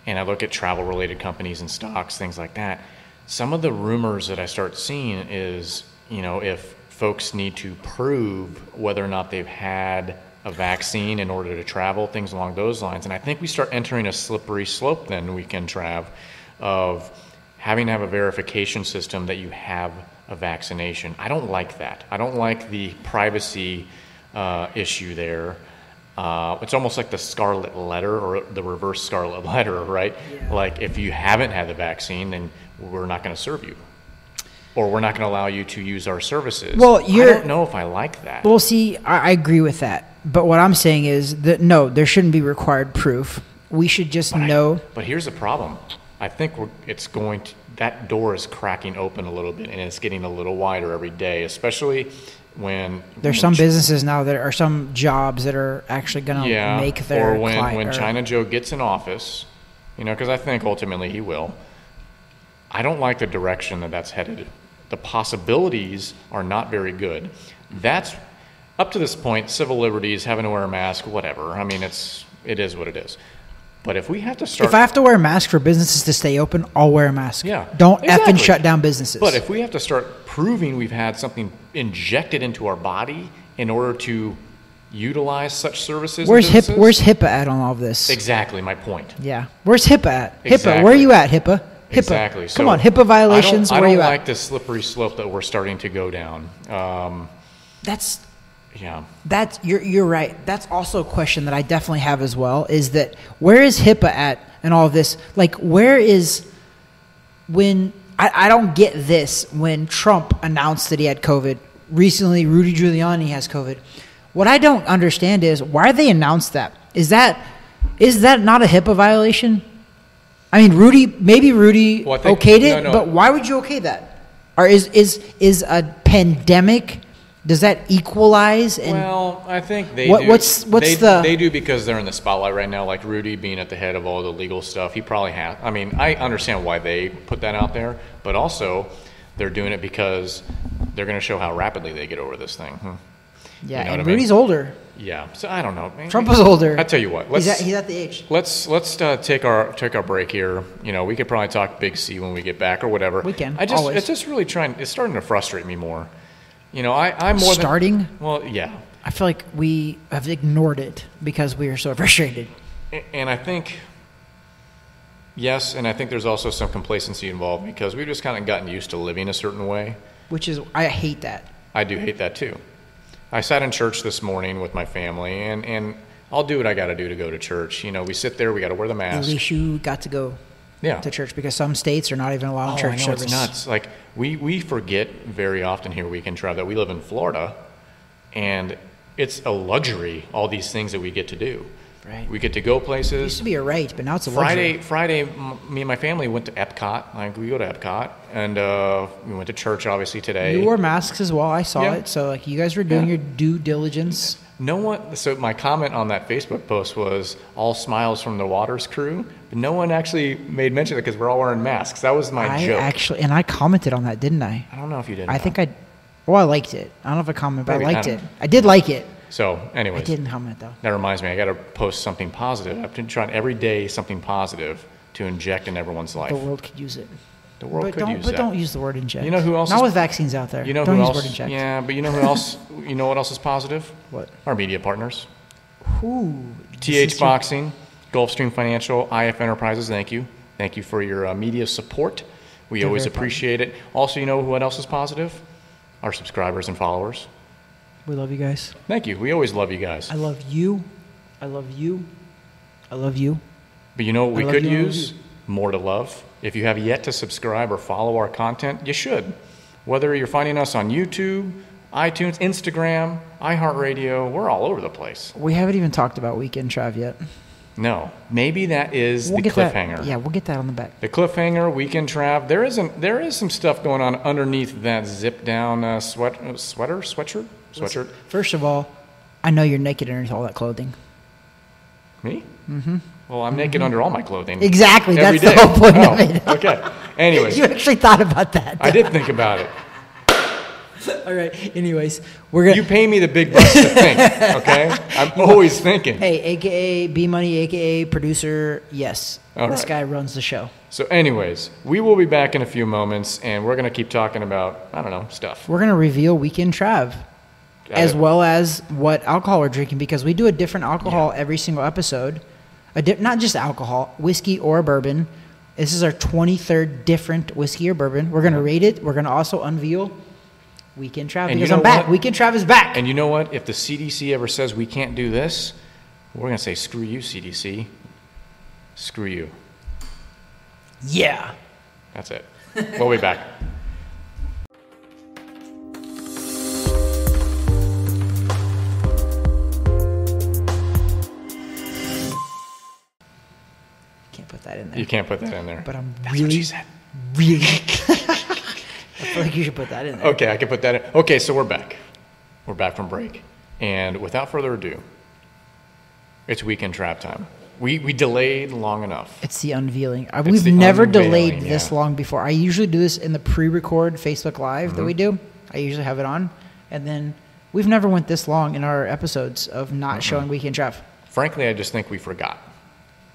And I look at travel-related companies and stocks, things like that. Some of the rumors that I start seeing is, if folks need to prove whether or not they've had a vaccine in order to travel, things along those lines. And I think we start entering a slippery slope then, Weekend Trav, of having to have a verification system that you have a vaccination. I don't like that. I don't like the privacy issue there. It's almost like the scarlet letter or the reverse scarlet letter, right? Yeah. Like if you haven't had the vaccine, then we're not going to serve you, or we're not going to allow you to use our services. Well, I don't know if I like that. Well, see, I agree with that. But what I'm saying is that no, there shouldn't be required proof. We should just know. But here's the problem. I think that door is cracking open a little bit, and it's getting a little wider every day, especially when there's some businesses now that are some jobs that are actually going to make their when China Joe gets in office, because I think ultimately he will. I don't like the direction that's headed. The possibilities are not very good. That's up to this point, civil liberties, having to wear a mask, whatever. I mean, it is what it is. But if we have to start... If I have to wear a mask for businesses to stay open, I'll wear a mask. Yeah, Don't effing shut down businesses. But if we have to start proving we've had something injected into our body in order to utilize such services... Where's HIPAA at on all of this? Exactly, my point. Yeah. Where's HIPAA at? Exactly. HIPAA, where are you at, HIPAA? HIPAA. Exactly. Come on, HIPAA violations, where are you at? I don't like the slippery slope that we're starting to go down. You're right. That's also a question that I definitely have as well, is that where is HIPAA at in all of this? Like, where is when I don't get this when Trump announced that he had COVID. Recently, Rudy Giuliani has COVID. What I don't understand is why they announced that. Is that not a HIPAA violation? I mean, Rudy okayed it, but why would you okay that? Or is a pandemic, does that equalize? Well, I think they do. They do because they're in the spotlight right now. Like Rudy being at the head of all the legal stuff, he probably has. I mean, I understand why they put that out there, but also they're doing it because they're going to show how rapidly they get over this thing. Yeah, and Rudy's older. Yeah, so I don't know. Trump was older. I tell you what, he's at the age. Let's take our break here. We could probably talk Big C when we get back or whatever. We can. Always. It's just really it's starting to frustrate me more. I'm more starting. Well, yeah. I feel like we have ignored it because we are so frustrated. And I think, yes, and I think there's also some complacency involved because we've just kind of gotten used to living a certain way. I hate that. I do hate that too. I sat in church this morning with my family, and I'll do what I got to do to go to church. We sit there, we got to wear the mask. At least you got to go to church because some states are not even allowing church service. It's nuts. Like, we forget very often here, Weekend Trav, that we live in Florida, and it's a luxury, all these things that we get to do. Right. We get to go places. It used to be a right, but now it's a luxury. Friday, me and my family went to Epcot. Like, we go to Epcot, and we went to church, obviously, today. You wore masks as well. I saw it. So, you guys were doing your due diligence. So my comment on that Facebook post was all smiles from the Waters crew, but no one actually made mention of it because we're all wearing masks. That was my joke. And I commented on that, didn't I? I don't know if you did. I liked it. I don't know if I commented, but I liked it. I did like it. So, anyways. I didn't comment, though. That reminds me, I got to post something positive. I've been trying every day something positive to inject in everyone's life. The world could use it. The world could use that. But don't use the word inject. You know who else? Not with vaccines out there. Don't use the word inject. Yeah, but you know who else? You know what else is positive? What? Our media partners. Ooh. TH Boxing, Gulfstream Financial, IF Enterprises. Thank you. Thank you for your media support. We always appreciate it. Also, you know what else is positive? Our subscribers and followers. We love you guys. Thank you. We always love you guys. I love you. I love you. I love you. But you know what we could use? More to love. If you have yet to subscribe or follow our content, you should. Whether you're finding us on YouTube, iTunes, Instagram, iHeartRadio, we're all over the place. We haven't even talked about Weekend Trav yet. No. Maybe that is the cliffhanger. We'll get that on the back. The cliffhanger, Weekend Trav. There is some stuff going on underneath that zip-down sweatshirt? Listen, first of all, I know you're naked underneath all that clothing. Me? Mm-hmm. Well, I'm naked under all my clothing. Exactly. That's day. the whole point of it. Okay. Anyways. You actually thought about that. I did think about it. All right. Anyways, we're gonna. You pay me the big bucks to think, okay? I'm always thinking. Hey, AKA B Money, AKA producer. Yes, All this right. guy runs the show. So, anyways, we will be back in a few moments, and we're gonna keep talking about stuff. We're gonna reveal Weekend Trav, as well as what alcohol we're drinking, because we do a different alcohol every single episode. Not just alcohol, whiskey or bourbon. This is our 23rd different whiskey or bourbon. We're gonna rate it. We're gonna also unveil Weekend Trav, And because you know I'm back. what? Weekend Trav is back. And you know what? If the CDC ever says we can't do this, we're gonna say, screw you, CDC. Screw you. Yeah. That's it. We'll be back. Can't put that in there. You can't put that in there. But I'm That's really, what she said. really. I feel like you should put that in there. Okay, I can put that in. Okay, so we're back. We're back from break. And without further ado, it's Weekend Trap time. We delayed long enough. It's the unveiling. It's We've the never unveiling, delayed this yeah. long before. I usually do this in the pre-record Facebook Live that we do. I usually have it on. And then we've never went this long in our episodes of not showing Weekend Trap. Frankly, I just think we forgot.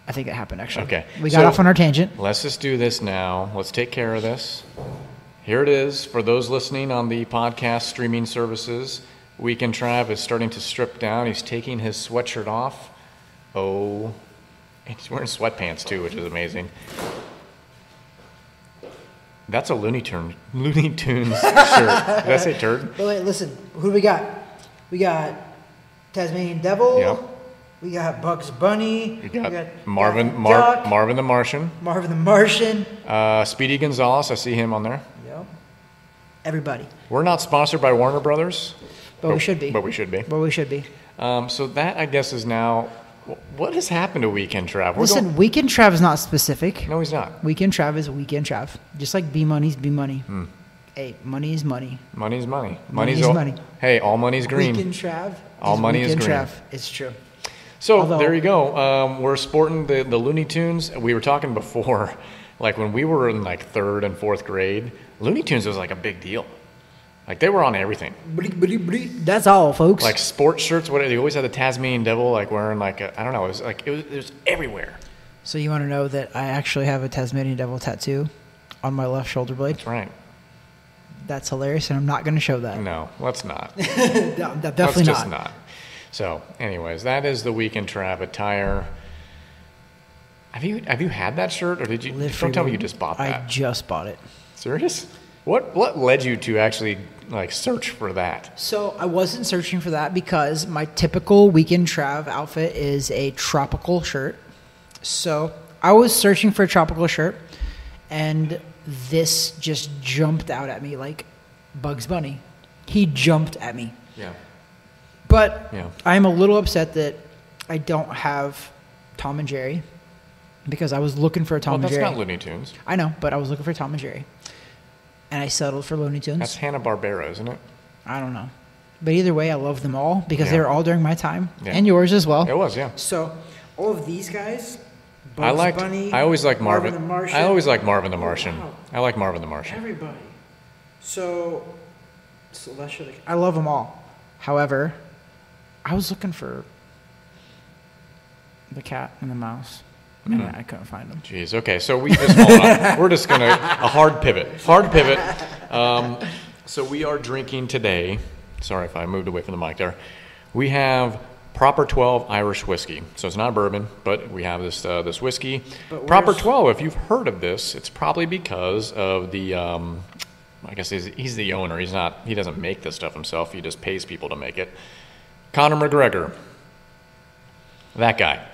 I think it happened, actually. Okay. We got off on our tangent. Let's just do this now. Let's take care of this. Here it is. For those listening on the podcast streaming services, Weekend Trav is starting to strip down. He's taking his sweatshirt off. Oh, and he's wearing sweatpants too, which is amazing. That's a Looney Tunes shirt. Did I say turd? But wait, listen. Who do we got? We got Tasmanian Devil. Yep. We got Bugs Bunny. You got Duck, Marvin the Martian. Marvin the Martian. Speedy Gonzalez, I see him on there. Yep. Everybody. We're not sponsored by Warner Brothers. But we should be. But we should be. But we should be. So that, I guess, is now... What has happened to Weekend Trav? Listen, Weekend Trav is not specific. No, he's not. Weekend Trav is Weekend Trav. Just like B Money's B Money. Hey, money is money. Money's money. Money's money. Hey, all money's green. Weekend Trav. All money is Weekend green. Trav. It's true. So Although- there you go. We're sporting the Looney Tunes. We were talking before, like when we were in like 3rd and 4th grade, Looney Tunes was like a big deal. Like they were on everything. That's all, folks. Like sports shirts. What they always had the Tasmanian Devil, like wearing like I don't know. It was like it was everywhere. So you want to know that I actually have a Tasmanian Devil tattoo on my left shoulder blade? That's right. That's hilarious, and I'm not going to show that. No, let's not. Definitely Let's just not. not. So, anyways, that is the Weekend Trav attire. Have you had that shirt, or did you? Don't tell me you just bought that. I just bought it. Serious? What led you to actually like search for that? So I wasn't searching for that because my typical Weekend Trav outfit is a tropical shirt. So I was searching for a tropical shirt, and this just jumped out at me like Bugs Bunny. He jumped at me. Yeah. But Yeah. I'm a little upset that I don't have Tom and Jerry, because I was looking for a Tom and Well, that's Jerry. not Looney Tunes. I know, but I was looking for Tom and Jerry. And I settled for Looney Tunes. That's Hanna-Barbera, isn't it? I don't know. But either way, I love them all because they Yeah. were all during my time. Yeah. And yours as well. It was, yeah. So, all of these guys, I always like Marvin. the Martian. I always like Marvin the Martian. wow. I like Marvin the Martian. Everybody. So I love them all. However, I was looking for the cat and the mouse, and I couldn't find them. Jeez. Okay. So we just hold on. We're just gonna a hard pivot. Hard pivot. So we are drinking today. Sorry if I moved away from the mic there. We have Proper 12 Irish whiskey. So it's not bourbon, but we have this whiskey. But Proper where's- 12. If you've heard of this, it's probably because of the. I guess he's the owner. He doesn't make this stuff himself. He just pays people to make it. Conor McGregor. That guy.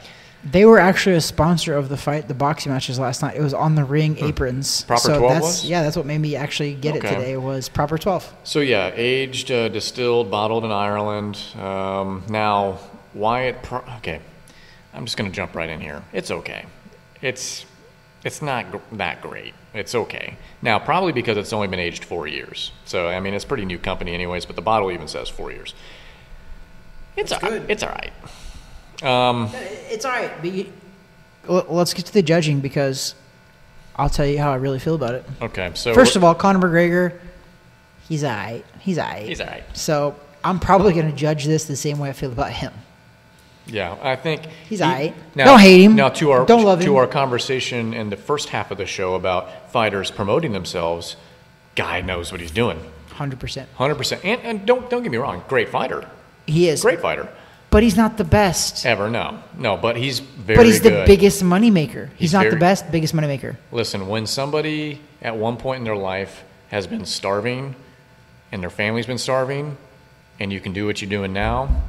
They were actually a sponsor of the fight, the boxing matches last night. It was on the ring aprons. Proper 12 was? Yeah, that's what made me actually get it today was Proper 12. So, yeah, aged, distilled, bottled in Ireland. Now, okay, I'm just going to jump right in here. It's okay. It's not that great. It's okay. Now, probably because it's only been aged 4 years. So, I mean, it's a pretty new company anyways, but the bottle even says 4 years. It's all right. It's all right. It's all right. But let's get to the judging because I'll tell you how I really feel about it. Okay. So first of all, Conor McGregor, he's all right. He's all right. He's all right. So I'm probably going to judge this the same way I feel about him. Yeah, I think he's all right. Don't hate him. Now, don't love him. To our conversation in the first half of the show about fighters promoting themselves, guy knows what he's doing. 100%. 100%. And don't get me wrong, great fighter. He is. Great fighter. But he's not the best. Ever, no. No, but he's very good. But he's the biggest moneymaker. He's not the best, biggest moneymaker. Listen, when somebody at one point in their life has been starving and their family's been starving and you can do what you're doing now,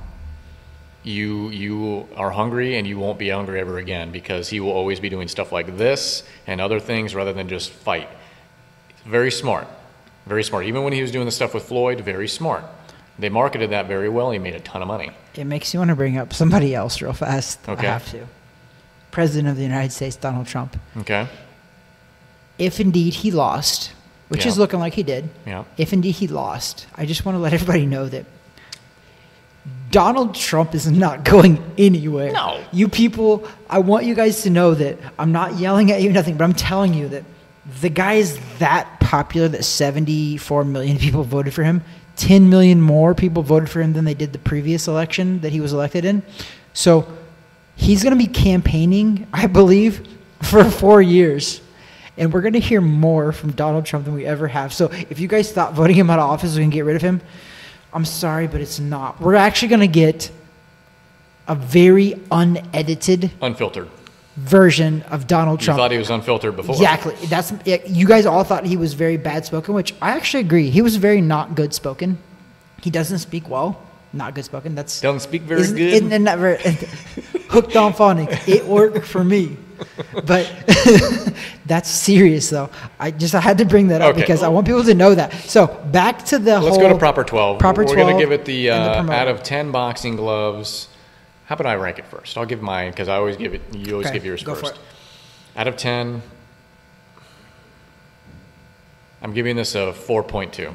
you are hungry and you won't be hungry ever again because he will always be doing stuff like this and other things rather than just fight. Very smart. Very smart. Even when he was doing the stuff with Floyd, very smart. They marketed that very well. He made a ton of money. It makes you want to bring up somebody else real fast. Okay. I have to. President of the United States, Donald Trump. Okay. If indeed he lost, which is looking like he did. Yeah. If indeed he lost, I just want to let everybody know that Donald Trump is not going anywhere. No. You people, I want you guys to know that I'm not yelling at you, nothing, but I'm telling you that the guy is that popular that 74 million people voted for him. 10 million more people voted for him than they did the previous election that he was elected in. So he's going to be campaigning, I believe, for 4 years. And we're going to hear more from Donald Trump than we ever have. So if you guys thought voting him out of office was going to get rid of him, I'm sorry, but it's not. We're actually going to get a very unedited, unfiltered version of Donald Trump. You thought he was unfiltered before. Exactly. You guys all thought he was very bad spoken, which I actually agree. He was very not good spoken. He doesn't speak well. Not good spoken. Doesn't speak very good. Isn't that very hooked on phonics? It worked for me. But that's serious though. I had to bring that up because I want people to know that. So back to the Let's go to Proper 12. Proper 12. We're going to give it the out of 10 boxing gloves. How about I rank it first? I'll give mine because I always give it. You always give yours go first. For it. Out of 10, I'm giving this a 4.2.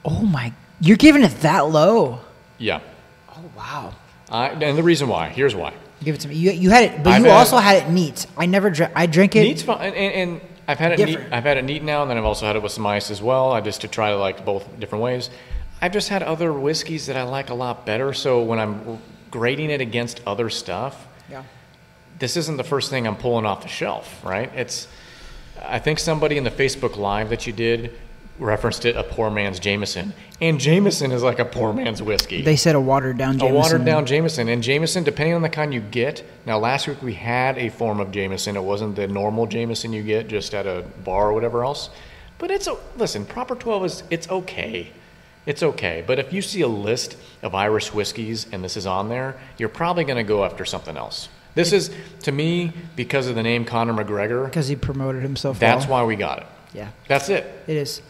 Oh my! You're giving it that low? Yeah. Oh wow. And the reason why? Here's why. Give it to me. You had it, but you also had it neat. I never drank. I drink it. Neat's fine, and I've had it neat. I've had it neat now, and then I've also had it with some ice as well. I just to try like both different ways. I've just had other whiskeys that I like a lot better. So when I'm grading it against other stuff, this isn't the first thing I'm pulling off the shelf, right? I think somebody in the Facebook Live that you did referenced it a poor man's Jameson, and Jameson is like a poor man's whiskey. They said a watered down Jameson. A watered down Jameson, and Jameson, depending on the kind you get. Now, last week we had a form of Jameson. It wasn't the normal Jameson you get just at a bar or whatever else. But listen, Proper 12 it's okay. It's okay, but if you see a list of Irish whiskeys and this is on there, you're probably going to go after something else. This is, to me, because of the name Conor McGregor. Because he promoted himself That's why we got it. Yeah. That's it. It is.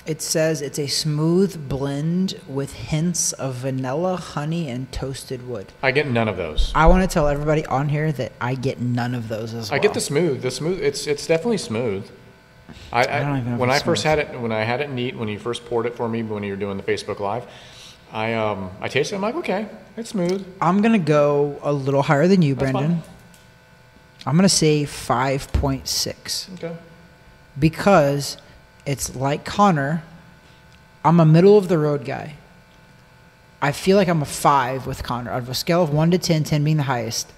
It says it's a smooth blend with hints of vanilla, honey, and toasted wood. I get none of those. I want to tell everybody on here that I get none of those as well. I get the smooth. It's definitely smooth. I don't even know when I first had it, when I had it neat, when you first poured it for me, when you were doing the Facebook Live, I tasted it. I'm like, okay, it's smooth. I'm gonna go a little higher than you, That's Brendan. fine. I'm gonna say 5.6. Okay. Because it's like Connor. I'm a middle of the road guy. I feel like I'm a 5 with Connor. Out of a scale of 1 to 10, 10 being the highest,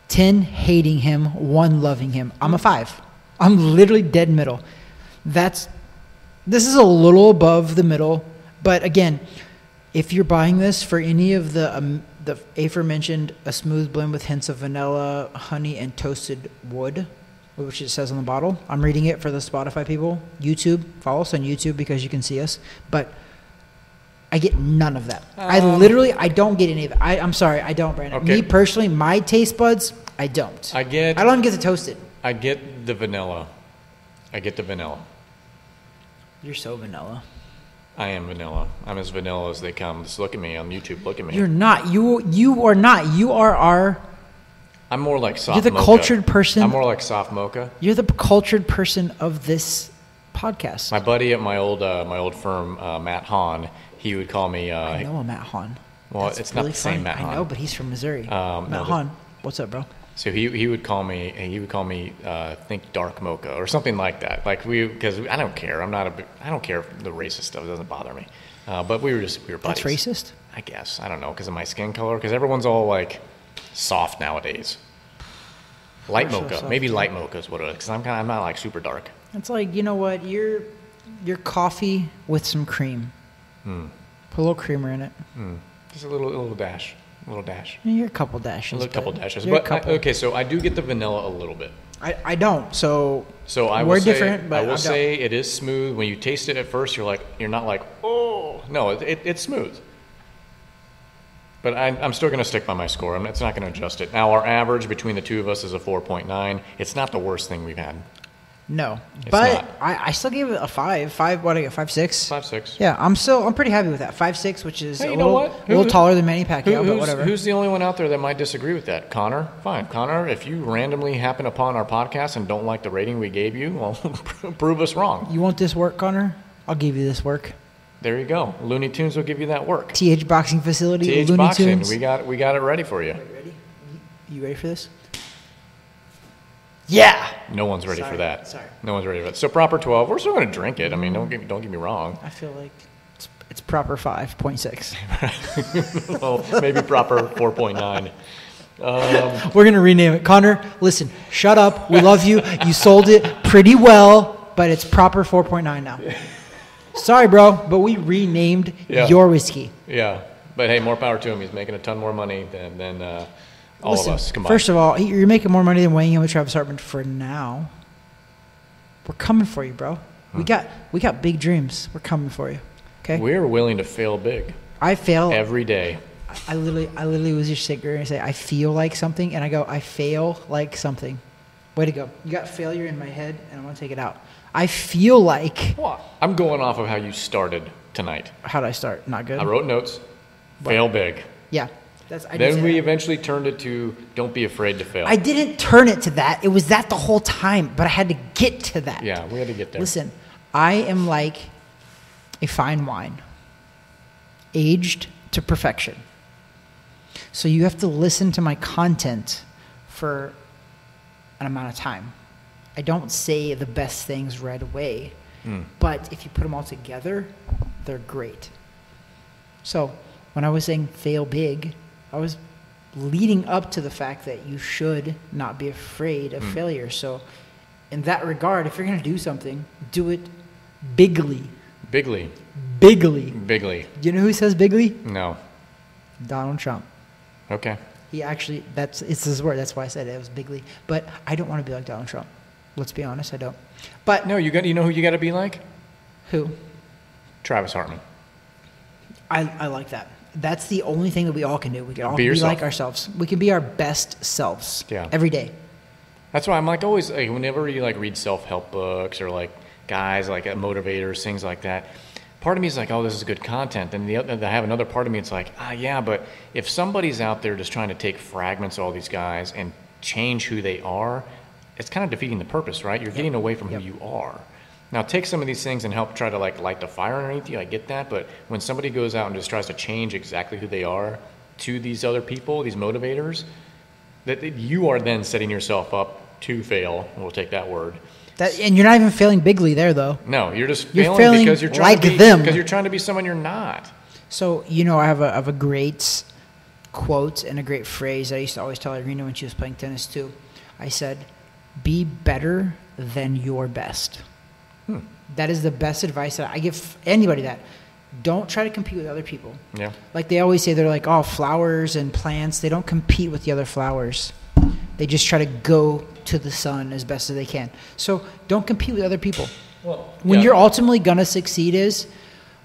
10 hating him, 1 loving him. I'm a 5. I'm literally dead middle. This is a little above the middle, but again, if you're buying this for any of the aforementioned, a smooth blend with hints of vanilla, honey, and toasted wood, which it says on the bottle. I'm reading it for the Spotify people. YouTube, follow us on YouTube because you can see us. But I get none of that. I don't get any of it. I'm sorry, I don't, Brandon. Okay. Me personally, my taste buds, I don't. I don't even get to toast it. I get the vanilla. You're so vanilla. I am vanilla. I'm as vanilla as they come. Just look at me on YouTube. Look at me. You're not. You are not. You are our... I'm more like soft You're the mocha. cultured person. I'm more like soft mocha. You're the cultured person of this podcast. My buddy at my old firm, Matt Hahn, he would call me... I know a Matt Hahn. Well, That's it's not the same funny. Matt Hahn. I know, but he's from Missouri. Matt Hahn, what's up, bro? So he would call me think dark mocha or something like that. Like because I don't care. I don't care if the racist stuff. It doesn't bother me. But we were buddies. That's racist? I guess. I don't know, because of my skin color. Because everyone's all like soft nowadays. Light mocha. soft, Maybe yeah. light mocha is what it is. Because I'm not like super dark. It's like, you know what? You're coffee with some cream. Put a little creamer in it. Just a little dash. A little dash. You're a couple dashes. A couple dashes. You're a But couple. okay, so I do get the vanilla a little bit. I don't. So I we're will say, different, but I will say it is smooth. When you taste it at first, you're not like, oh. No, it's smooth. But I'm still going to stick by my score. It's not going to adjust it. Now, our average between the two of us is a 4.9. It's not the worst thing we've had. No, It's but not. I still gave it a 5. What I get? 5.6. 5.6. Yeah, I'm pretty happy with that. 5.6, which is Hey, a you know little, what? a little taller than Manny Pacquiao, but whatever. Who's the only one out there that might disagree with that? Connor? Fine. Connor, if you randomly happen upon our podcast and don't like the rating we gave you, well, prove us wrong. You want this work, Connor? I'll give you this work. There you go. Looney Tunes will give you that work. TH Boxing Facility. TH Looney Boxing, Tunes. we got it ready for you. Ready? You ready for this? Yeah. No one's ready for that. Sorry. No one's ready for that. So proper 12. We're still going to drink it. I mean, don't get me wrong. I feel like it's proper 5.6. Well, maybe proper 4.9. We're gonna rename it. Connor, listen, shut up. We love you. You sold it pretty well, but it's proper 4.9 now. Sorry, bro, but we renamed your whiskey. Yeah, but hey, more power to him. He's making a ton more money than all of us combined. First of all, you're making more money than weighing in with Travis Hartman for now. We're coming for you, bro. We got big dreams. We're coming for you. Okay. We're willing to fail big. I fail every day. I literally was just sitting there and say I feel like something, and I go I fail like something. Way to go! You got failure in my head, and I want to take it out. I feel like. Well, I'm going off of how you started tonight. How did I start? Not good. I wrote notes. Fail big. Yeah. Then we eventually turned it to don't be afraid to fail. I didn't turn it to that. It was that the whole time, but I had to get to that. Yeah, we had to get there. Listen, I am like a fine wine, aged to perfection. So you have to listen to my content for an amount of time. I don't say the best things right away, but if you put them all together, they're great. So when I was saying fail big, I was leading up to the fact that you should not be afraid of failure. So in that regard, if you're going to do something, do it bigly. Bigly. Bigly. Bigly. You know who says bigly? No. Donald Trump. Okay. He actually, it's his word. That's why I said it was bigly. But I don't want to be like Donald Trump. Let's be honest, I don't. But no, you know who you got to be like? Who? Travis Hartman. I like that. That's the only thing that we all can do. We can all be be like ourselves. We can be our best selves. Yeah. Every day. That's why I'm like always like whenever you like read self-help books or like guys like motivators, things like that. Part of me is like, oh, this is good content. And I have another part of me. It's like, yeah, but if somebody's out there just trying to take fragments of all these guys and change who they are, it's kind of defeating the purpose, right? You're getting away from who you are. Now, take some of these things and help try to like light the fire underneath you. I get that, but when somebody goes out and just tries to change exactly who they are to these other people, these motivators, that you are then setting yourself up to fail. We'll take that word. And you're not even failing bigly there, though. No, you're just failing because you're trying to be them. Because you're trying to be someone you're not. So I have a great quote and a great phrase that I used to always tell Irina when she was playing tennis too. I said, "Be better than your best." That is the best advice that I give anybody. That don't try to compete with other people. Yeah. Like they always say, they're like, oh, flowers and plants. They don't compete with the other flowers. They just try to go to the sun as best as they can. So don't compete with other people. Well, when you're ultimately gonna succeed is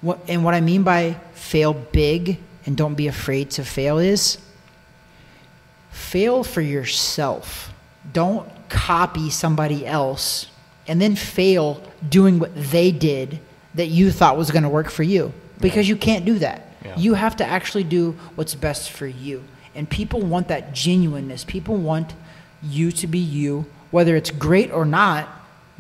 What I mean by fail big and don't be afraid to fail is fail for yourself. Don't copy somebody else and then fail doing what they did that you thought was going to work for you, because you can't do that. Yeah. You have to actually do what's best for you. And people want that genuineness. People want you to be you, whether it's great or not.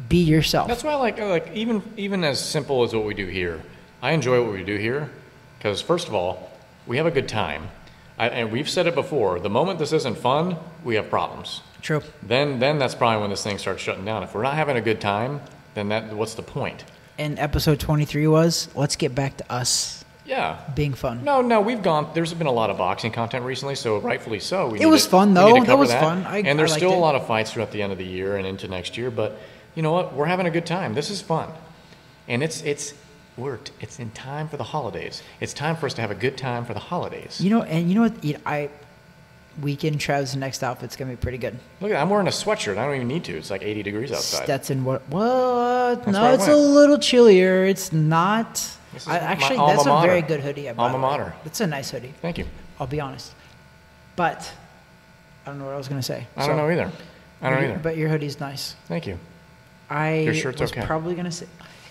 Be yourself. That's why I like even as simple as what we do here. I enjoy what we do here because, first of all, we have a good time. And we've said it before, the moment this isn't fun, we have problems. True. Then that's probably when this thing starts shutting down. If we're not having a good time, then what's the point? And episode 23 was, let's get back to us Yeah. being fun. No, there's been a lot of boxing content recently, so rightfully so. It was fun, though. That was fun. And there's still a lot of fights throughout the end of the year and into next year, but you know what? We're having a good time. This is fun. And it's in time for the holidays. It's time for us to have a good time for the holidays. You know what? Weekend Trav's next outfit's going to be pretty good. Look, I'm wearing a sweatshirt. I don't even need to. It's like 80 degrees outside. Stetson, what? That's No, it's a little chillier. It's not. This is Actually, my alma that's a mater. very good hoodie. Alma mater. It's a nice hoodie. Thank you. I'll be honest. But I don't know what I was going to say. I don't know either. But your hoodie's nice. Thank you. Your shirt's was okay. probably going to say,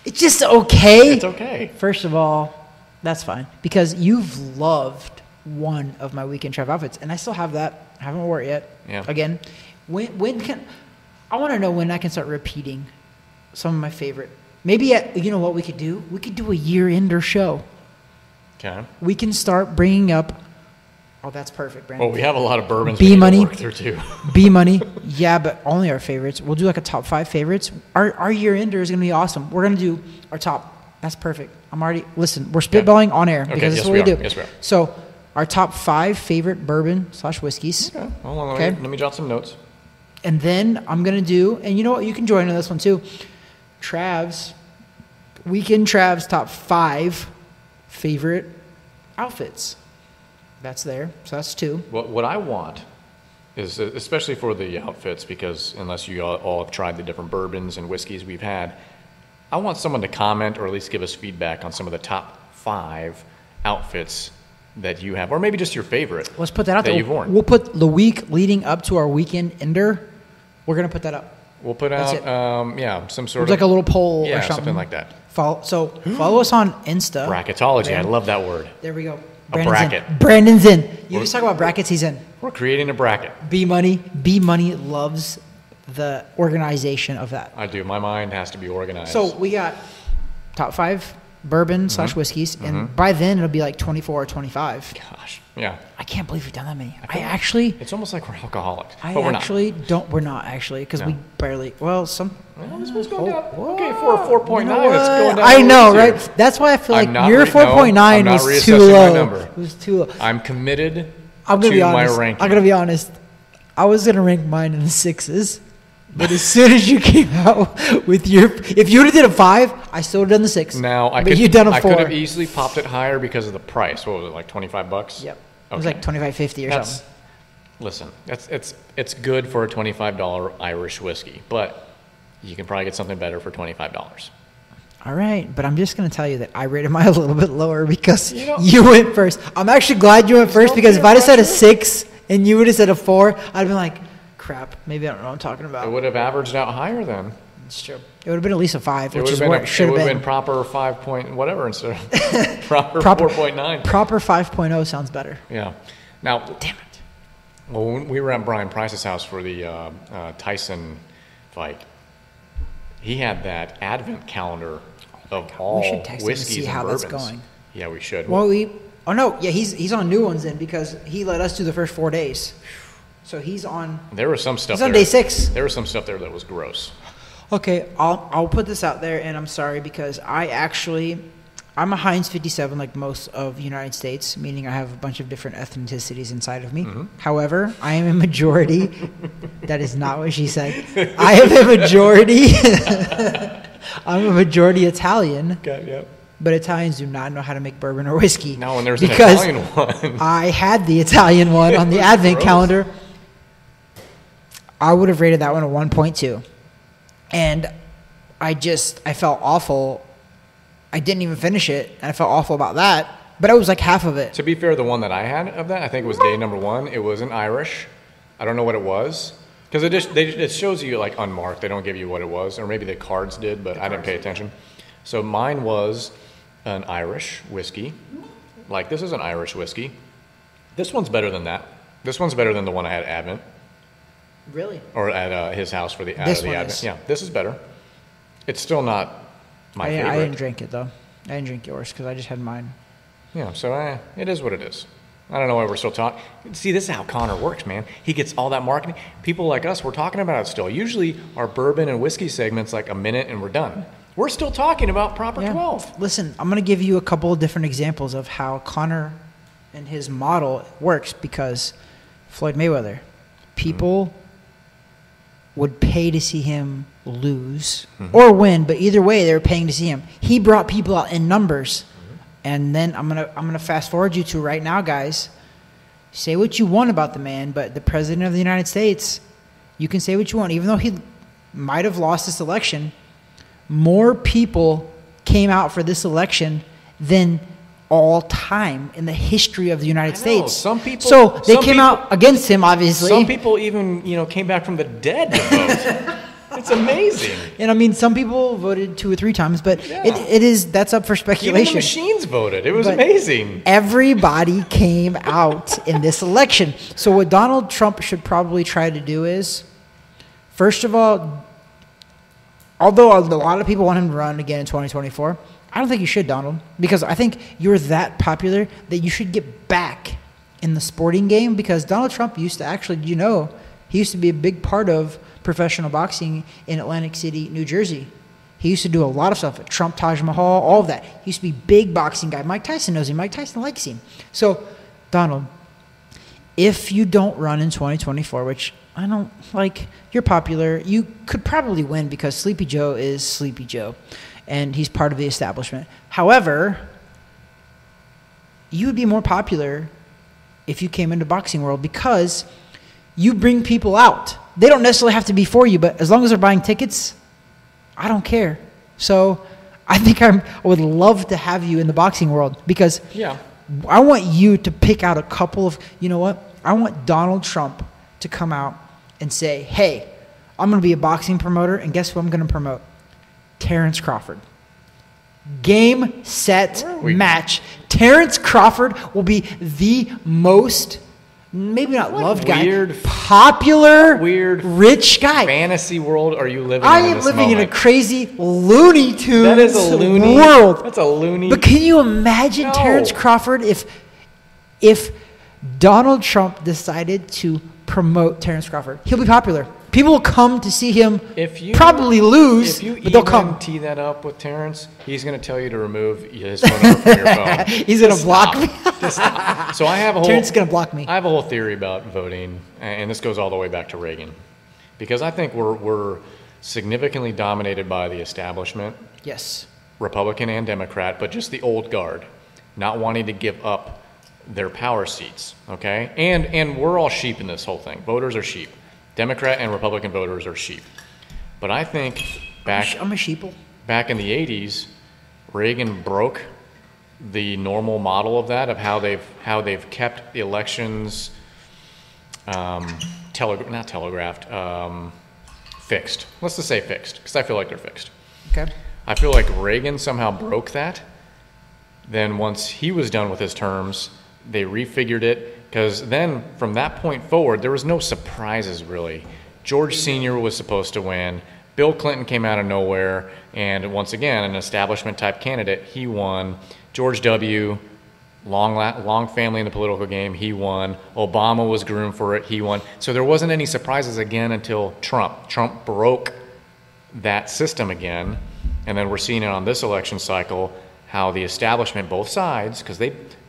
it's just okay. It's okay. First of all, that's fine. Because you've loved one of my Weekend Trav outfits. And I still have that. I haven't wore it yet. Yeah. Again, when can I want to know when I can start repeating some of my favorite. Maybe you know what we could do? We could do a year-ender show. Okay. We can start bringing up. Oh, that's perfect, Brandon. Well, we have a lot of bourbons B we need Money. to work through too. B Money. Yeah, but only our favorites. We'll do like a top 5 favorites. Our year-ender is going to be awesome. We're going to do our top. That's perfect. Listen, we're spitballing on air because this is what we do. Yes, we are. So, our top 5 favorite bourbon/whiskeys. Okay. Hold on. Okay. Let me jot some notes. And then I'm going to do, and you know what? You can join in this one too. Weekend Trav's top 5 favorite outfits. That's there. So that's 2. What I want is, especially for the outfits, because unless you all have tried the different bourbons and whiskeys we've had, I want someone to comment or at least give us feedback on some of the top 5 outfits that you have, or maybe just your favorite. Let's put that out there. You've worn. We'll put the week leading up to our weekend ender. We're going to put that up. We'll put That's out, some sort It's of like a little poll or yeah, something like that. Follow us on Insta. Bracketology. I love that word. There we go. bracket. Brandon's in. You just talk about brackets, he's in. We're creating a bracket. B Money loves the organization of that. I do. My mind has to be organized. So we got top 5 bourbon/whiskeys, and by then it'll be like 24 or 25. Gosh, yeah. I can't believe we've done that many. It's almost like we're alcoholics. But we're not. We're not actually, because we barely. Well, some. Well, this one's going down. Okay, for a 4.9, it's going down. I know, right? That's why I feel like your 4.9 was too low. It was too low. I'm committed to my ranking. I'm gonna be honest. I was gonna rank mine in the 6s, but as soon as you came out with if you would have did a 5, I still would have done the 6. Now I you've done a 4. I could have easily popped it higher because of the price. What was it, like $25? Yep. It was like $25.50 or something. Listen, it's good for a $25 Irish whiskey, but you can probably get something better for $25. All right, but I'm just going to tell you that I rated mine a little bit lower because you went first. I'm actually glad you went first, because if I'd have said a 6 and you would have said a 4, I'd have been like, crap, maybe I don't know what I'm talking about. It would have averaged out higher then. It's true. It would have been at least a 5, which is what what it should have been. It would have been proper 5 point whatever instead of proper 4.9. Proper 5.0 sounds better. Yeah. Now, damn it. Well, when we were at Brian Price's house for the Tyson fight, he had that advent calendar of all we should text whiskeys him and see and how bourbons. that's going. Yeah, we should. Well, he's on new ones then, because he let us do the first 4 days. So he's on. There was some stuff. He's on day 6. There was some stuff there that was gross. Okay, I'll put this out there, and I'm sorry, because I'm a Heinz 57 like most of the United States, meaning I have a bunch of different ethnicities inside of me. Mm-hmm. However, I am a majority. That is not what she said. I am a majority. I'm a majority Italian. Okay, yep. But Italians do not know how to make bourbon or whiskey. No, and there's an Italian one. I had the Italian one on the advent calendar. I would have rated that one a 1.2. And I felt awful I didn't even finish it, and I felt awful about that. But it was like half of it. To be fair, the one that I had of that, I think it was day number 1. It wasn't Irish. I don't know what it was. Because it shows you, like, unmarked. They don't give you what it was. Or maybe the cards did, but I didn't pay attention. So mine was an Irish whiskey. Like, this is an Irish whiskey. This one's better than that. This one's better than the one I had at Advent. Really? Or at his house for the This one Advent. is. Yeah, this is better. It's still not my favorite. I didn't drink it, though. I didn't drink yours because I just had mine. Yeah, so it is what it is. I don't know why we're still talking. See, this is how Connor works, man. He gets all that marketing. People like us, we're talking about it still. Usually our bourbon and whiskey segment's like a minute and we're done. We're still talking about Proper 12. Listen, I'm going to give you a couple of different examples of how Connor and his model works because Floyd Mayweather, people would pay to see him lose or win, but either way, they were paying to see him. He brought people out in numbers. And then I'm gonna fast forward you to right now, guys. Say what you want about the man, but the president of the United States, you can say what you want. Even though he might have lost this election, more people came out for this election than all time in the history of the United States. Some people, so they came out against him, obviously. Some people even, came back from the dead to vote. It's amazing. And I mean, some people voted 2 or 3 times, but that's up for speculation. Even the machines voted. It was amazing. Everybody came out in this election. So what Donald Trump should probably try to do is, first of all, although a lot of people want him to run again in 2024, I don't think you should, Donald, because I think you're that popular that you should get back in the sporting game, because Donald Trump used to actually, he used to be a big part of professional boxing in Atlantic City, New Jersey. He used to do a lot of stuff at Trump, Taj Mahal, all of that. He used to be a big boxing guy. Mike Tyson knows him. Mike Tyson likes him. So, Donald, if you don't run in 2024, which I don't like, you're popular, you could probably win because Sleepy Joe is Sleepy Joe, and he's part of the establishment. However, you would be more popular if you came into boxing world because you bring people out. They don't necessarily have to be for you, but as long as they're buying tickets, I don't care. So I think I would love to have you in the boxing world because I want you to pick out a couple of, I want Donald Trump to come out and say, hey, I'm going to be a boxing promoter, and guess who I'm going to promote? Terrence Crawford. Game, set, match. Terrence Crawford will be the most, maybe not loved guy, popular, rich guy. Fantasy world are you living in? I am living in a crazy Looney Tunes that is a loony world. That's a loony. But can you imagine Terrence Crawford if Donald Trump decided to promote Terrence Crawford? He'll be popular. People will come to see him. Probably lose, but they'll come. Tee that up with Terrence, he's going to tell you to remove his phone number from your phone. He's going to block me. So I have a whole. Terrence is going to block me. I have a whole theory about voting, and this goes all the way back to Reagan, because I think we're significantly dominated by the establishment. Yes. Republican and Democrat, but just the old guard, not wanting to give up their power seats. Okay, and we're all sheep in this whole thing. Voters are sheep. Democrat and Republican voters are sheep. But I think I'm a sheeple. Back in the 80s, Reagan broke the normal model of that, of how they've kept the elections fixed. Let's just say fixed, because I feel like they're fixed. Okay. I feel like Reagan somehow broke that. Then once he was done with his terms, they refigured it. Because then, from that point forward, there was no surprises, really. George Sr. was supposed to win. Bill Clinton came out of nowhere. And once again, an establishment-type candidate, he won. George W., long family in the political game, he won. Obama was groomed for it, he won. So there wasn't any surprises again until Trump. Trump broke that system again. And then we're seeing it on this election cycle, how the establishment, both sides, because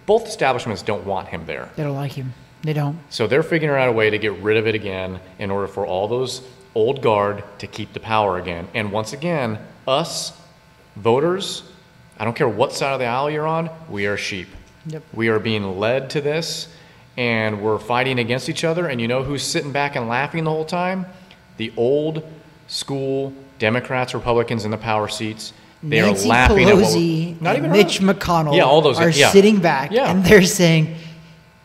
both establishments don't want him there. They don't like him. They don't. So they're figuring out a way to get rid of it again in order for all those old guard to keep the power again. And once again, us, voters, I don't care what side of the aisle you're on, we are sheep. Yep. We are being led to this, and we're fighting against each other. And you know who's sitting back and laughing the whole time? The old school Democrats, Republicans in the power seats. They Nancy are laughing Pelosi at not and even Mitch her. McConnell Yeah, all those are yeah. sitting back Yeah. and they're saying,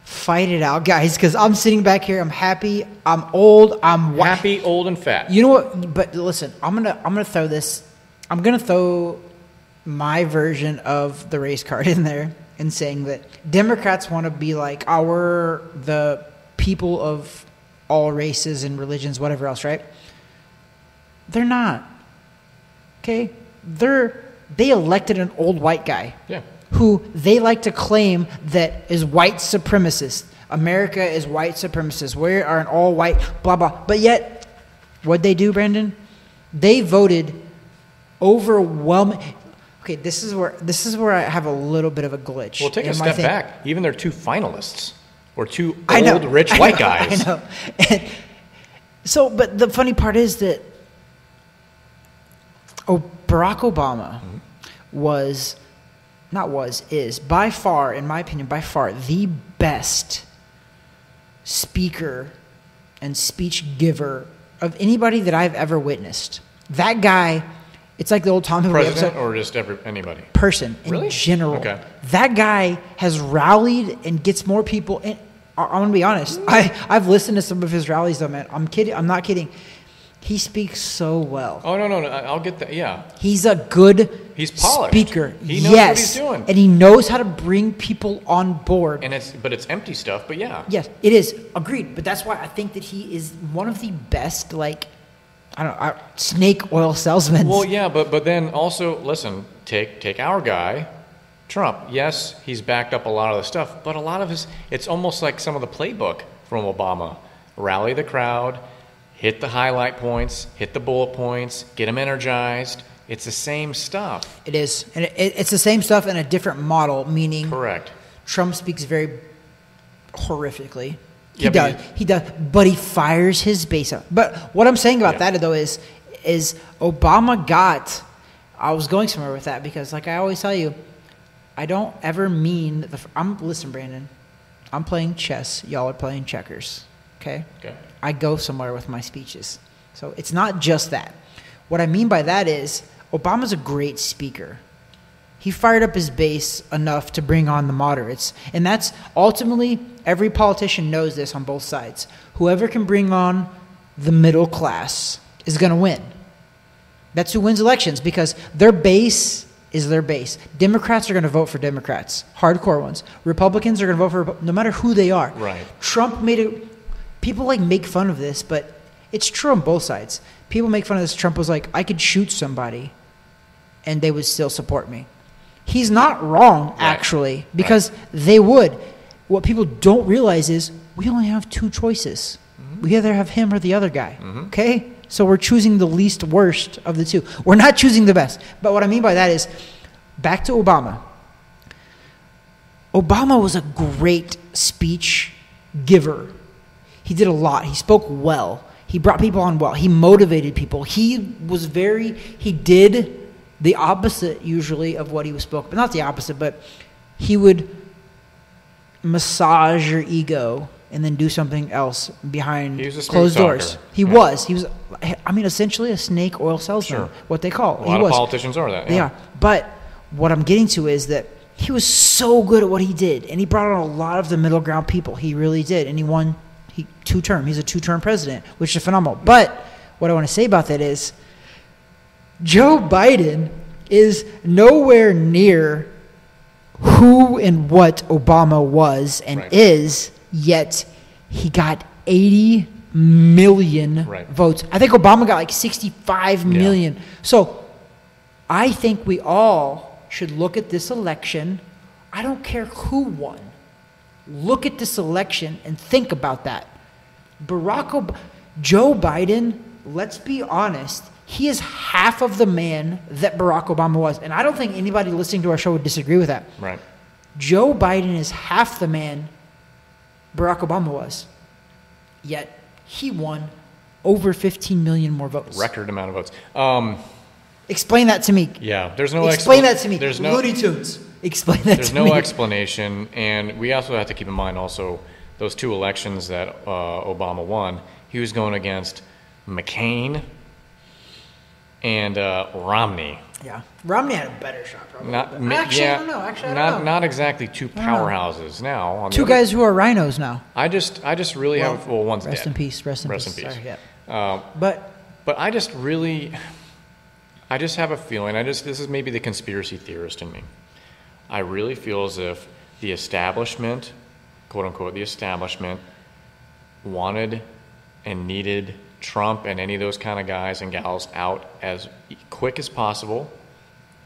fight it out, guys, because I'm sitting back here. I'm happy. I'm old. I'm Happy, old, and fat. You know what? But listen, I'm gonna throw this. I'm gonna throw my version of the race card in there and saying that Democrats want to be like, oh, we're the people of all races and religions, whatever else, right? They're not. Okay? They elected an old white guy. Yeah. Who they like to claim that is white supremacist. America is white supremacist. We are an all white, blah, blah. But yet, what'd they do, Brandon? They voted overwhelming. Okay, this is where I have a little bit of a glitch. Well, take a step back. Even their two finalists were two old, rich white guys. I know. And so, but the funny part is that Barack Obama is by far, in my opinion, by far the best speaker and speech giver of anybody that I've ever witnessed. That guy, it's like the old Tom Hanks President or just anybody? Person really? In general. Okay. That guy has rallied and gets more people. And I'm going to be honest. I've listened to some of his rallies, though, man. I'm kidding. I'm not kidding. He speaks so well. Oh, no. I'll get that. Yeah. He's a good polished. Speaker. He knows what he's doing. And he knows how to bring people on board. But it's empty stuff, but yeah. Yes, it is. Agreed. But that's why I think that he is one of the best, snake oil salesmen. Well, yeah, but then also, listen, take our guy, Trump. Yes, he's backed up a lot of the stuff, but a lot of it's almost like some of the playbook from Obama. Rally the crowd, hit the highlight points, hit the bullet points, get them energized. It's the same stuff. It is. And it's the same stuff in a different model, meaning correct. Trump speaks very horrifically. He Yeah, does. But he fires his base up. But what I'm saying about that, though, is Obama got – I was going somewhere with that because, like I always tell you, I don't ever mean – listen, Brandon, I'm playing chess. Y'all are playing checkers, okay? Okay. I go somewhere with my speeches. So it's not just that. What I mean by that is Obama's a great speaker. He fired up his base enough to bring on the moderates. And that's ultimately, every politician knows this on both sides. Whoever can bring on the middle class is going to win. That's who wins elections because their base is their base. Democrats are going to vote for Democrats, hardcore ones. Republicans are going to vote for no matter who they are. Right. Trump made it. People make fun of this, but it's true on both sides. People make fun of this. Trump was like, I could shoot somebody and they would still support me. He's not wrong, actually, because they would. What people don't realize is we only have two choices. Mm-hmm. We either have him or the other guy, okay? So we're choosing the least worst of the two. We're not choosing the best. But what I mean by that is, back to Obama. Obama was a great speech giver. He did a lot. He spoke well. He brought people on well. He motivated people. He did the opposite usually of what he was spoken, but not the opposite, but he would massage your ego and then do something else behind closed doors. He was essentially a snake oil salesman, what they call. A lot of politicians are that. They are. But what I'm getting to is that he was so good at what he did, and he brought on a lot of the middle ground people. He really did, and he won 2-term. He's a 2-term president, which is phenomenal. But what I want to say about that is Joe Biden is nowhere near who and what Obama was and is, yet he got 80 million votes. I think Obama got 65 million. So I think we all should look at this election. I don't care who won. Look at this election and think about that. Joe Biden, let's be honest, he is half of the man that Barack Obama was. And I don't think anybody listening to our show would disagree with that. Right. Joe Biden is half the man Barack Obama was. Yet he won over 15 million more votes. Record amount of votes. Explain that to me. Yeah, there's no explain that to me. There's no Looney Tunes. Explain that to me. There's no explanation, and we also have to keep in mind also those two elections that Obama won. He was going against McCain and Romney. Yeah, Romney had a better shot, probably. I don't know. Not exactly two powerhouses now. On two guys who are rhinos now. I just really have. Well, one's rest dead. In peace. Rest in peace. Sorry, yeah. But I just have a feeling. This is maybe the conspiracy theorist in me. I really feel as if the establishment, quote unquote, the establishment, wanted and needed Trump and any of those kind of guys and gals out as quick as possible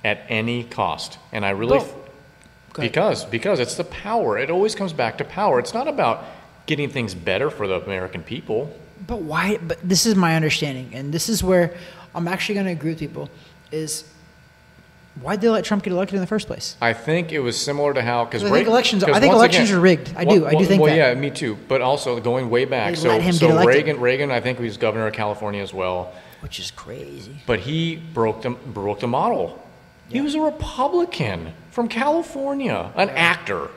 at any cost. And I really, because it's the power. It always comes back to power. It's not about getting things better for the American people. But why? But this is my understanding, and this is where I'm actually going to agree with people, is why'd they let Trump get elected in the first place? I think it was similar to how, because I think elections are rigged. I do think that. Well, yeah, me too. But also going way back. So Reagan, I think he was governor of California as well. Which is crazy. But he broke the model. Yeah. He was a Republican from California, an actor.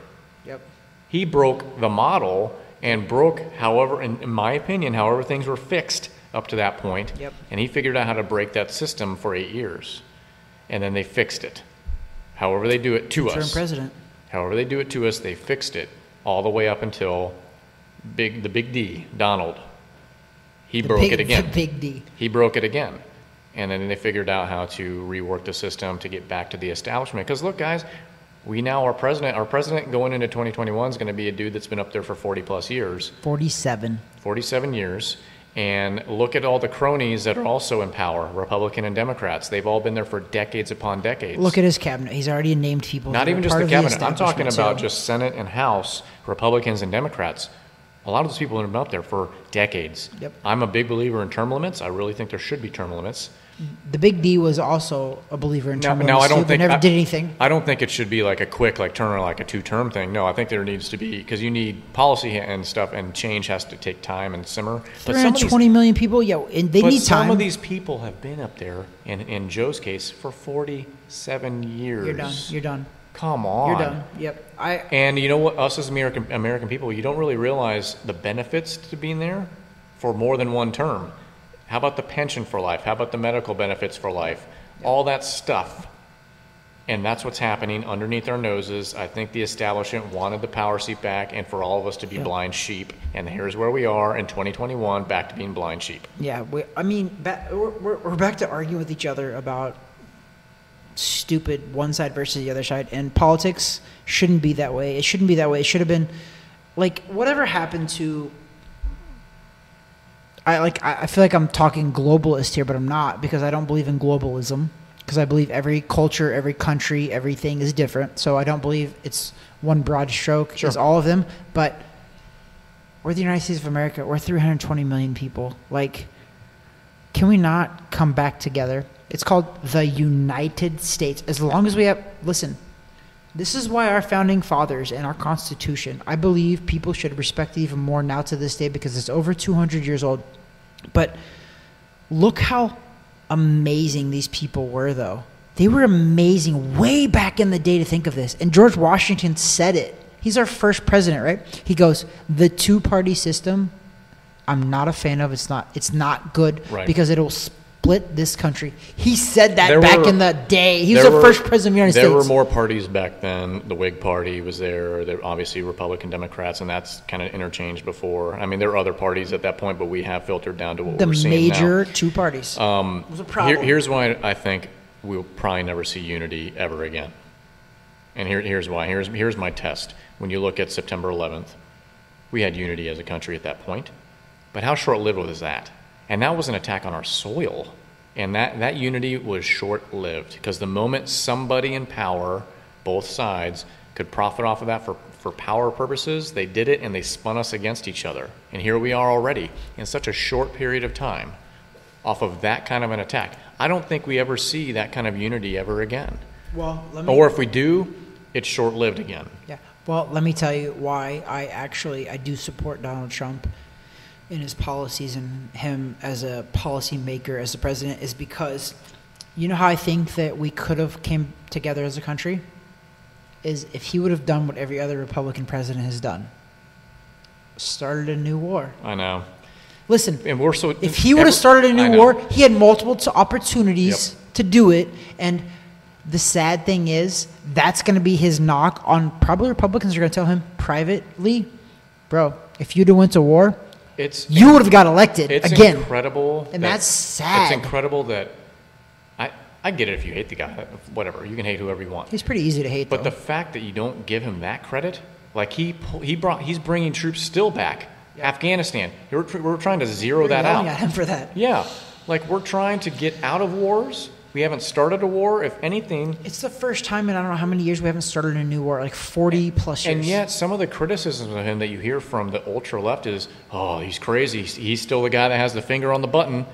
Yep. He broke the model and broke, however, in my opinion, however things were fixed up to that point. Yep. And he figured out how to break that system for 8 years. And then they fixed it. However they do it to us. Term president. However they do it to us, they fixed it all the way up until the big D, Donald. He broke it again. The big D. He broke it again. And then they figured out how to rework the system to get back to the establishment. Because look, guys, our president going into 2021 is going to be a dude that's been up there for 40 plus years. 47 years. And look at all the cronies that are also in power, Republican and Democrats. They've all been there for decades upon decades. Look at his cabinet. He's already named people. Not even just the cabinet. I'm talking about just Senate and House, Republicans and Democrats. A lot of those people have been up there for decades. Yep. I'm a big believer in term limits. I really think there should be term limits. The big D was also a believer in term limits. I don't think never did anything. I don't think it should be like a quick turn or like a 2-term thing. No, I think there needs to be, because you need policy and stuff, and change has to take time and simmer. 320 million people, and they need time. Some of these people have been up there, in Joe's case, for 47 years. You're done. Come on. You're done. Yep. And you know what? Us as American people, you don't really realize the benefits to being there for more than one term. How about the pension for life? How about the medical benefits for life? Yep. All that stuff. And that's what's happening underneath our noses. I think the establishment wanted the power seat back and for all of us to be blind sheep. And here's where we are in 2021, back to being blind sheep. Yeah. We're back to arguing with each other about stupid one side versus the other side. And politics shouldn't be that way. It shouldn't be that way. It should have been whatever happened to... I feel like I'm talking globalist here, but I'm not, because I don't believe in globalism, because I believe every culture, every country, everything is different. So I don't believe it's one broad stroke as all of them. But we're the United States of America. We're 320 million people. Can we not come back together? It's called the United States. As long as we have... Listen, this is why our founding fathers and our Constitution, I believe people should respect it even more now to this day, because it's over 200 years old. But look how amazing these people were, though. They were amazing way back in the day to think of this. And George Washington said it. He's our first president, right? He goes, the two-party system, I'm not a fan of. It's not good, because it'll split this country. He said that back in the day. He was the first president of the United States. There were more parties back then. The Whig Party was there. There were obviously Republican, Democrats, and that's kind of interchanged before. I mean, there were other parties at that point, but we have filtered down to what we're seeing now. The major two parties. It was a problem. Here's why I think we'll probably never see unity ever again. And here's why. Here's my test. When you look at September 11th, we had unity as a country at that point. But how short-lived was that? And that was an attack on our soil. And that unity was short-lived, because the moment somebody in power, both sides, could profit off of that for power purposes, they did it, and they spun us against each other. And here we are already in such a short period of time off of that kind of an attack. I don't think we ever see that kind of unity ever again. Well, or if we do, it's short-lived again. Yeah. Well, let me tell you why I do support Donald Trump in his policies and him as a policy maker, as the president, is because, you know how I think that we could have came together as a country? Is if he would have done what every other Republican president has done. Started a new war. I know. Listen, And we're so. if he would have started a I new know. war, he had multiple opportunities to do it. And the sad thing is, that's going to be his knock on, probably Republicans are going to tell him privately, bro, if you'd have went to war, you would have got elected it's again. Incredible. And that's sad. It's incredible that I get it if you hate the guy, whatever. You can hate whoever you want. He's pretty easy to hate, But though. the fact that you don't give him that credit, like he's bringing troops still back. Afghanistan. We're trying to zero that out. Yelling at him for that. Yeah, like we're trying to get out of wars. We haven't started a war. If anything, It's the first time in I don't know how many years we haven't started a new war, like 40 plus years. and yet some of the criticisms of him that you hear from the ultra left is, oh, he's crazy. He's still the guy that has the finger on the button.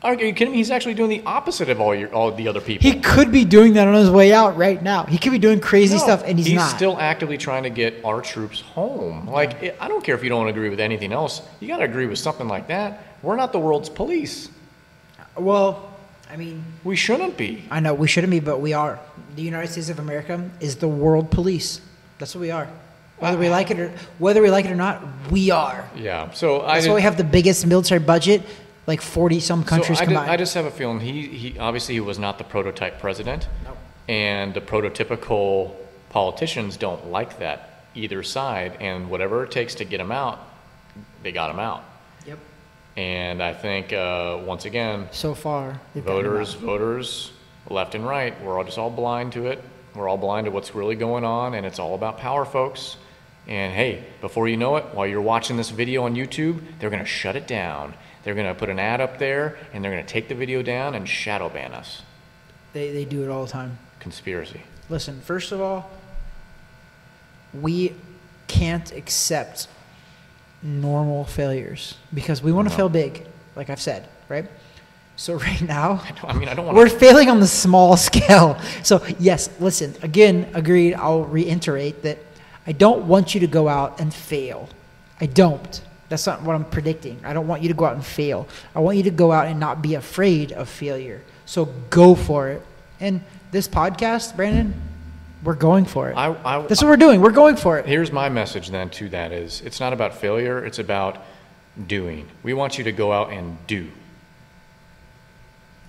Are you kidding me? He's actually doing the opposite of all the other people. He could be doing that on his way out right now. He could be doing crazy No, stuff, and he's not. He's still actively trying to get our troops home. Like, I don't care if you don't agree with anything else. You got to agree with something like that. We're not the world's police. Well, I mean, We shouldn't be. I know we shouldn't be, but we are. The United States of America is the world police. That's what we are. Whether we like it or not, we are. Yeah. So That's why we have the biggest military budget, like 40-some countries combined. I just have a feeling he obviously he was not the prototype president. Nope. And the prototypical politicians don't like that either side, and whatever it takes to get him out, they got him out. Yep. And I think once again, So far, they've gotten him out. voters, left and right, we're all just all blind to it. We're all blind to what's really going on, and it's all about power, folks. And hey, before you know it, while you're watching this video on YouTube, they're going to shut it down. They're going to put an ad up there, and they're going to take the video down and shadow ban us. They do it all the time. Conspiracy. Listen, first of all, we can't accept normal failures because we want to fail big, like I've said, right? So right now, I don't want we're failing on the small scale. So yes, listen, again, agreed. I'll reiterate that I don't want you to go out and fail. I don't. That's not what I'm predicting. I don't want you to go out and fail. I want you to go out and not be afraid of failure. So go for it. And this podcast, Brandon, we're going for it. That's what we're doing. We're going for it. Here's my message then to that is, it's not about failure, it's about doing. We want you to go out and do.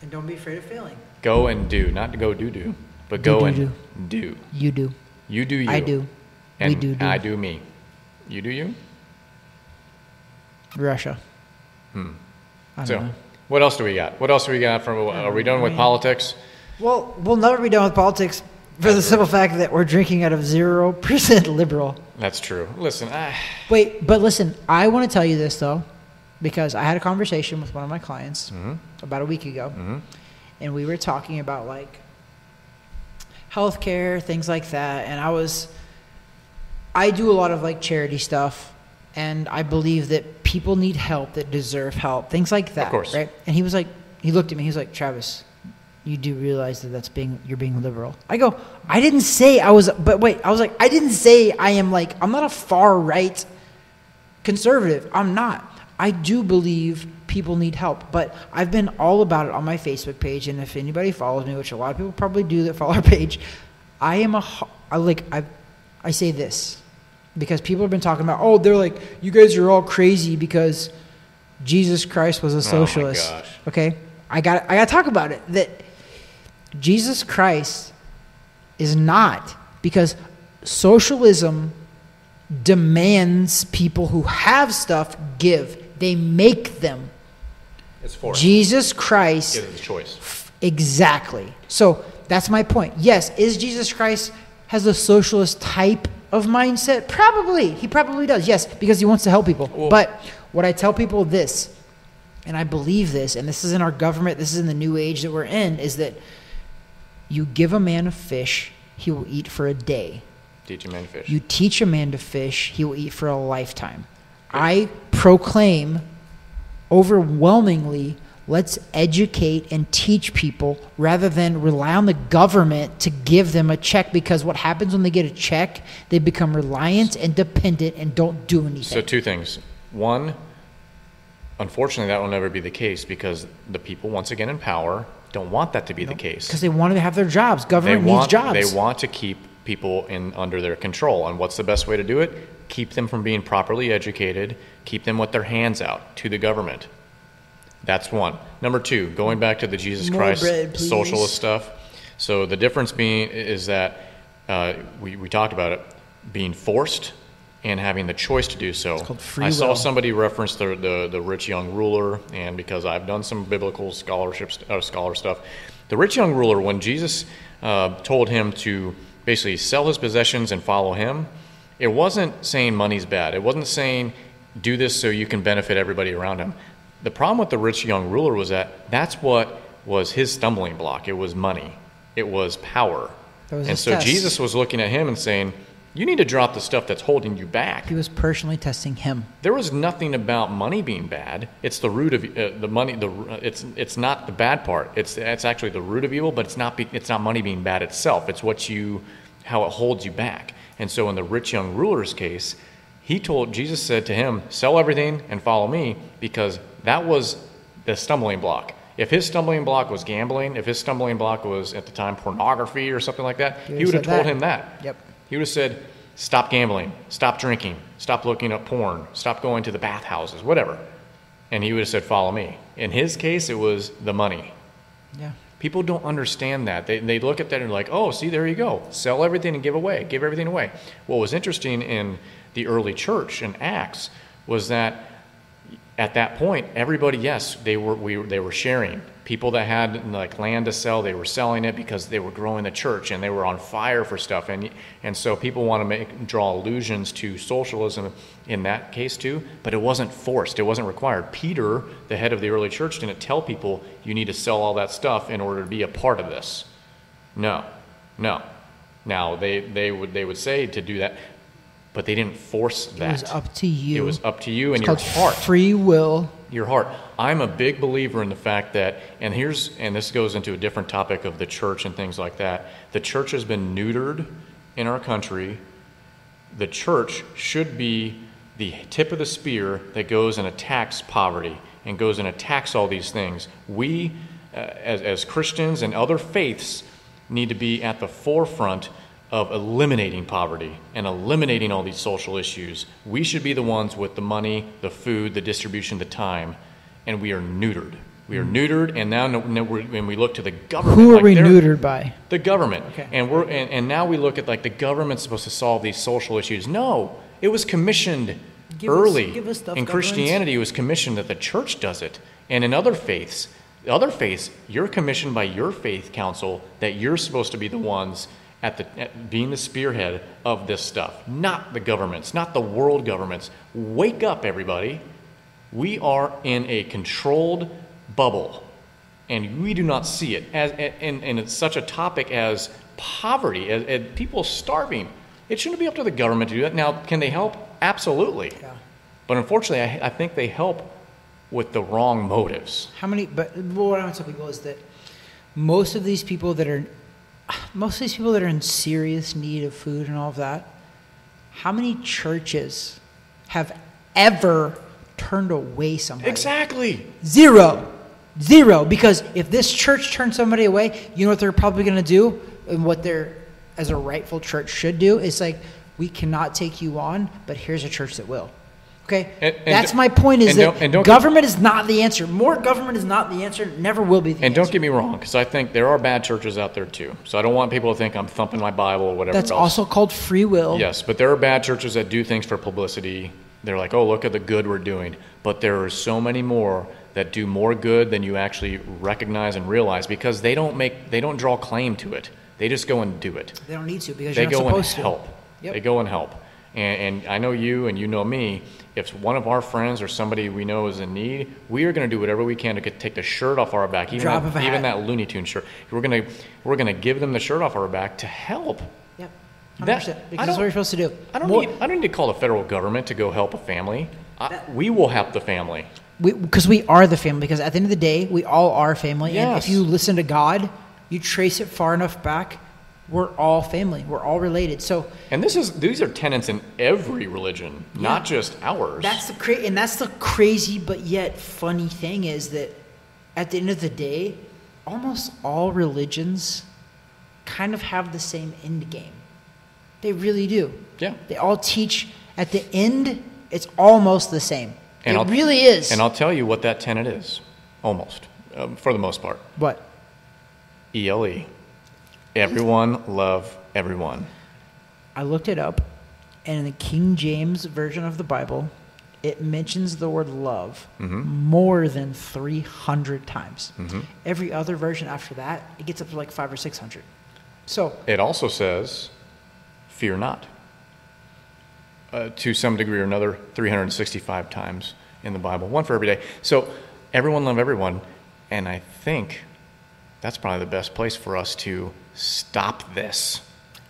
And don't be afraid of failing. Go and do. Not to go do, but go and do. You do. You do you. I do. And we do. I do me. You do you? Russia. I don't So, know. what else do we got? What else do we got from, are we done with politics? Well, we'll never be done with politics for the simple fact that we're drinking out of 0% liberal. That's true. Listen, Wait, but listen, I want to tell you this, though, because I had a conversation with one of my clients about a week ago, and we were talking about, like, healthcare, things like that, and I do a lot of, like, charity stuff, and I believe that people need help that deserve help, things like that, Of course. right? And he was like, he looked at me, he was like, Travis, you do realize that you're being liberal. I go, I didn't say I was, but wait, I was like, I didn't say I am like, I'm not a far right conservative. I'm not. I do believe people need help, but I've been all about it on my Facebook page, and if anybody follows me, which a lot of people probably do that follow our page, I say this because people have been talking about, oh, they're like, you guys are all crazy because Jesus Christ was a socialist. Oh my gosh. Okay, I got to talk about it. That Jesus Christ is not, because socialism demands people who have stuff give. They make them. it's forced. Jesus Christ. Give it the choice. Exactly. So that's my point. Yes, is Jesus Christ has a socialist type of mindset? Probably. He probably does. Yes, because he wants to help people. Well, but what I tell people this, and I believe this, and this is in our government, this is in the new age that we're in, is that you give a man a fish, he will eat for a day. Teach a man to fish. You teach a man to fish, he will eat for a lifetime. I proclaim overwhelmingly, let's educate and teach people rather than rely on the government to give them a check, because what happens when they get a check, they become reliant and dependent and don't do anything. So two things. One, unfortunately, that will never be the case because the people, once again in power, don't want that to be the case. Because they want to have their jobs. Government needs jobs. They want to keep people under their control. And what's the best way to do it? Keep them from being properly educated, keep them with their hands out to the government. That's one. Number two, going back to the Jesus Christ socialist stuff. So the difference being is that we talked about it being forced and having the choice to do so. It's called free I saw will. somebody reference the rich young ruler, and because I've done some biblical scholar stuff, the rich young ruler, when Jesus told him to basically sell his possessions and follow him, it wasn't saying money's bad. It wasn't saying do this so you can benefit everybody around him. The problem with the rich young ruler was that that's what was his stumbling block. It was money. It was power. And so Jesus was looking at him and saying, you need to drop the stuff that's holding you back. He was personally testing him. There was nothing about money being bad. It's the root of the money. It's not the bad part. It's actually the root of evil. But it's not money being bad itself. It's how it holds you back. And so in the rich young ruler's case, Jesus said to him, sell everything and follow me, because that was the stumbling block. If his stumbling block was gambling, if his stumbling block was at the time pornography or something like that, he would have told him that. Yep. He would have said, stop gambling, stop drinking, stop looking up porn, stop going to the bathhouses, whatever. And he would have said, follow me. In his case, it was the money. Yeah. People don't understand that. They look at that and are like, oh, see, there you go. Sell everything and give everything away. What was interesting in the early church in Acts was that at that point, everybody, yes, they were sharing. People that had like land to sell, they were selling it because they were growing the church and they were on fire for stuff. And so people want to draw allusions to socialism in that case too, but it wasn't forced. It wasn't required. Peter, the head of the early church, didn't tell people you need to sell all that stuff in order to be a part of this. No. Now they would say to do that, but they didn't force that. It was up to you. It was up to you and it's your heart. Free will. Your heart. I'm a big believer in the fact that, and this goes into a different topic of the church and things like that. The church has been neutered in our country. The church should be the tip of the spear that goes and attacks poverty and goes and attacks all these things. We, as Christians and other faiths, need to be at the forefront of eliminating poverty and eliminating all these social issues. We should be the ones with the money, the food, the distribution, the time, and we are neutered. We are neutered, and now when we look to the government, who are we neutered by? The government. Okay. And now we look at like the government's supposed to solve these social issues. No, it was commissioned early. In Christianity, it was commissioned that the church does it, and in other faiths, you're commissioned by your faith council that you're supposed to be the ones at being the spearhead of this stuff, not the governments, not the world governments. Wake up, everybody. We are in a controlled bubble, and we do not see it. And it's such a topic as poverty, as people starving. It shouldn't be up to the government to do that. Now, can they help? Absolutely. Yeah. But unfortunately, I think they help with the wrong motives. But what I want to tell people is that most of these people that are in serious need of food and all of that, how many churches have ever turned away somebody? Exactly. Zero. Because if this church turns somebody away, you know what they're probably going to do, and what they're, as a rightful church should do, is like, we cannot take you on, but here's a church that will. Okay? And that's my point, is that government is not the answer. More government is not the answer, never will be the answer. And don't get me wrong, because I think there are bad churches out there too. So I don't want people to think I'm thumping my Bible or whatever That's also called free will. Yes, but there are bad churches that do things for publicity. They're like, oh, look at the good we're doing. But there are so many more that do more good than you actually recognize and realize, because they don't draw claim to it. They just go and do it. They don't need to, because you're not supposed to. They go and help. Yep. They go and help. And I know you and you know me, if one of our friends or somebody we know is in need, we are going to do whatever we can to take the shirt off our back, even that Looney Tune shirt. We're going to give them the shirt off our back to help. Yep. 100%. Because that's what you're supposed to do. I don't need to call the federal government to go help a family. We will help the family. Because we are the family. Because at the end of the day, we all are family. Yes. And if you listen to God, you trace it far enough back, we're all family. We're all related. So, and these are tenets in every religion, not just ours. That's the crazy but yet funny thing, is that at the end of the day, almost all religions kind of have the same end game. They really do. Yeah. They all teach at the end, it's almost the same. It really is. And I'll tell you what that tenet is, almost, for the most part. What? ELE. Everyone love everyone. I looked it up, and in the King James Version of the Bible, it mentions the word love more than 300 times. Every other version after that, it gets up to like 500 or 600. So it also says, fear not. To some degree or another, 365 times in the Bible, one for every day. So everyone love everyone, and I think that's probably the best place for us to stop this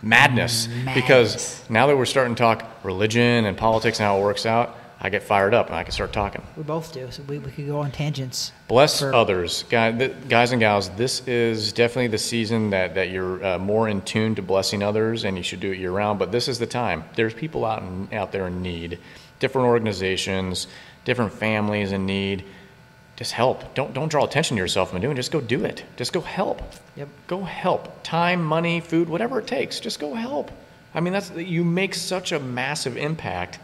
madness. Because now that we're starting to talk religion and politics and how it works out, I get fired up and I can start talking. We both do, so we could go on tangents. Bless others. Guys and gals, this is definitely the season that you're more in tune to blessing others, and you should do it year-round, but this is the time. There's people out there in need, different organizations, different families in need. Just help. Don't draw attention to yourself when doing. Just go do it. Just go help. Yep. Go help. Time, money, food, whatever it takes. Just go help. I mean, you make such a massive impact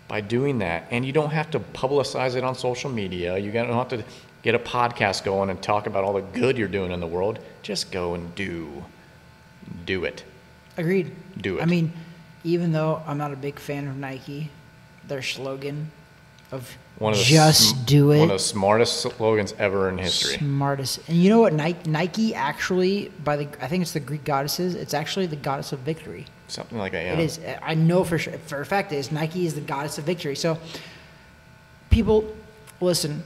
by doing that, and you don't have to publicize it on social media. You don't have to get a podcast going and talk about all the good you're doing in the world. Just go and do it. Agreed. Do it. I mean, even though I'm not a big fan of Nike, their slogan of do it. One of the smartest slogans ever in history. Smartest. And you know what? Nike actually, I think it's the Greek goddesses, it's actually the goddess of victory. Something like that, yeah. It is. I know for a fact it is. Nike is the goddess of victory. So, people, listen,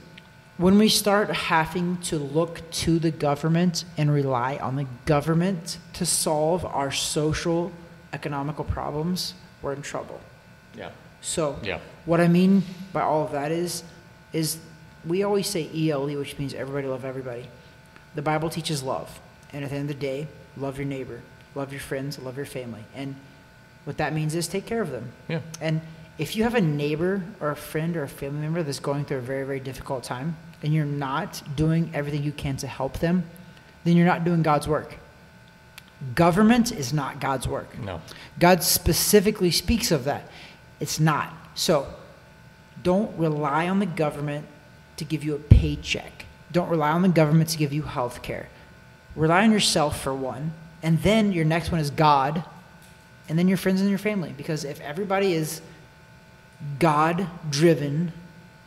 when we start having to look to the government and rely on the government to solve our social, economical problems, we're in trouble. Yeah. So, yeah. What I mean by all of that is we always say ELE, which means everybody love everybody. The Bible teaches love. And at the end of the day, love your neighbor. Love your friends, love your family. And what that means is take care of them. Yeah. And if you have a neighbor or a friend or a family member that's going through a very, very difficult time, and you're not doing everything you can to help them, then you're not doing God's work. Government is not God's work. No. God specifically speaks of that. It's not. So don't rely on the government to give you a paycheck. Don't rely on the government to give you health care. Rely on yourself for one. And then your next one is God, and then your friends and your family. Because if everybody is God-driven,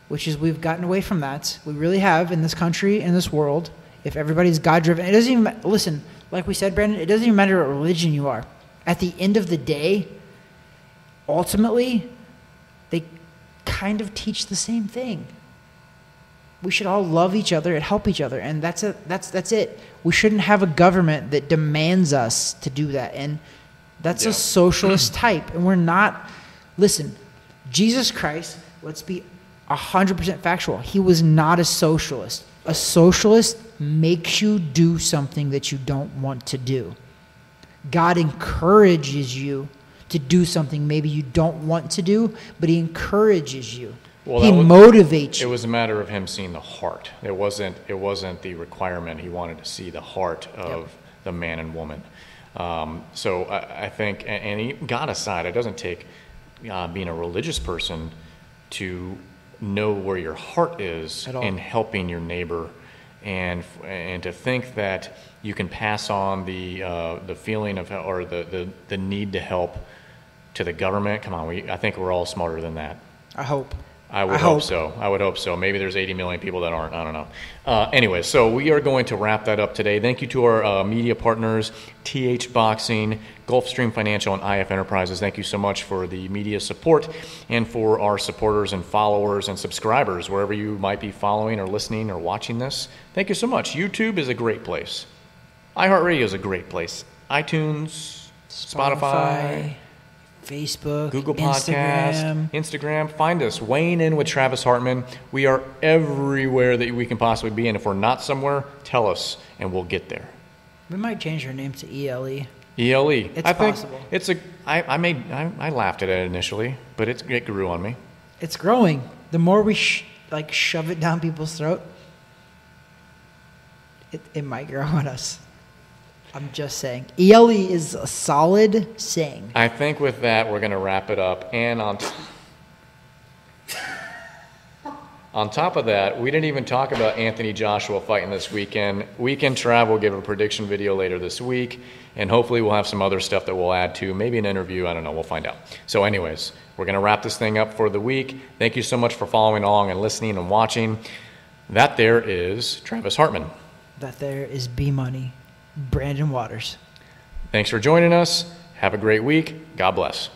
which is we've gotten away from that, we really have in this country, in this world. If everybody's God-driven, it doesn't even, listen, like we said, Brandon, it doesn't even matter what religion you are. At the end of the day, ultimately, they kind of teach the same thing. We should all love each other and help each other, and that's it. We shouldn't have a government that demands us to do that, and that's a socialist type, and we're not. Listen, Jesus Christ, let's be 100% factual. He was not a socialist. A socialist makes you do something that you don't want to do. God encourages you to do something maybe you don't want to do, but he encourages you. Well, he motivates you. It was a matter of him seeing the heart. It wasn't the requirement. He wanted to see the heart of the man and woman. So I think, and God aside, it doesn't take being a religious person to know where your heart is in helping your neighbor, and to think that you can pass on the feeling of, or the need to help to the government. Come on, I think we're all smarter than that. I hope. I would hope so. I would hope so. Maybe there's 80 million people that aren't. I don't know. Anyway, so we are going to wrap that up today. Thank you to our media partners, TH Boxing, Gulfstream Financial, and IF Enterprises. Thank you so much for the media support, and for our supporters and followers and subscribers, wherever you might be following or listening or watching this. Thank you so much. YouTube is a great place. iHeartRadio is a great place. iTunes, Spotify, Facebook, Google Podcasts, Instagram. Find us, Weighing In with Travis Hartman. We are everywhere that we can possibly be, and if we're not somewhere, tell us, and we'll get there. We might change our name to ELE. ELE. It's possible. I laughed at it initially, but it grew on me. It's growing. The more we shove it down people's throat, it might grow on us. I'm just saying. ELE is a solid saying. I think with that, we're going to wrap it up. And on top of that, we didn't even talk about Anthony Joshua fighting this weekend. Weekend Trav will give a prediction video later this week, and hopefully we'll have some other stuff that we'll add to, maybe an interview, I don't know, we'll find out. So anyways, we're going to wrap this thing up for the week. Thank you so much for following along and listening and watching. That there is Travis Hartman. That there is B-Money, Brandon Waters. Thanks for joining us. Have a great week. God bless.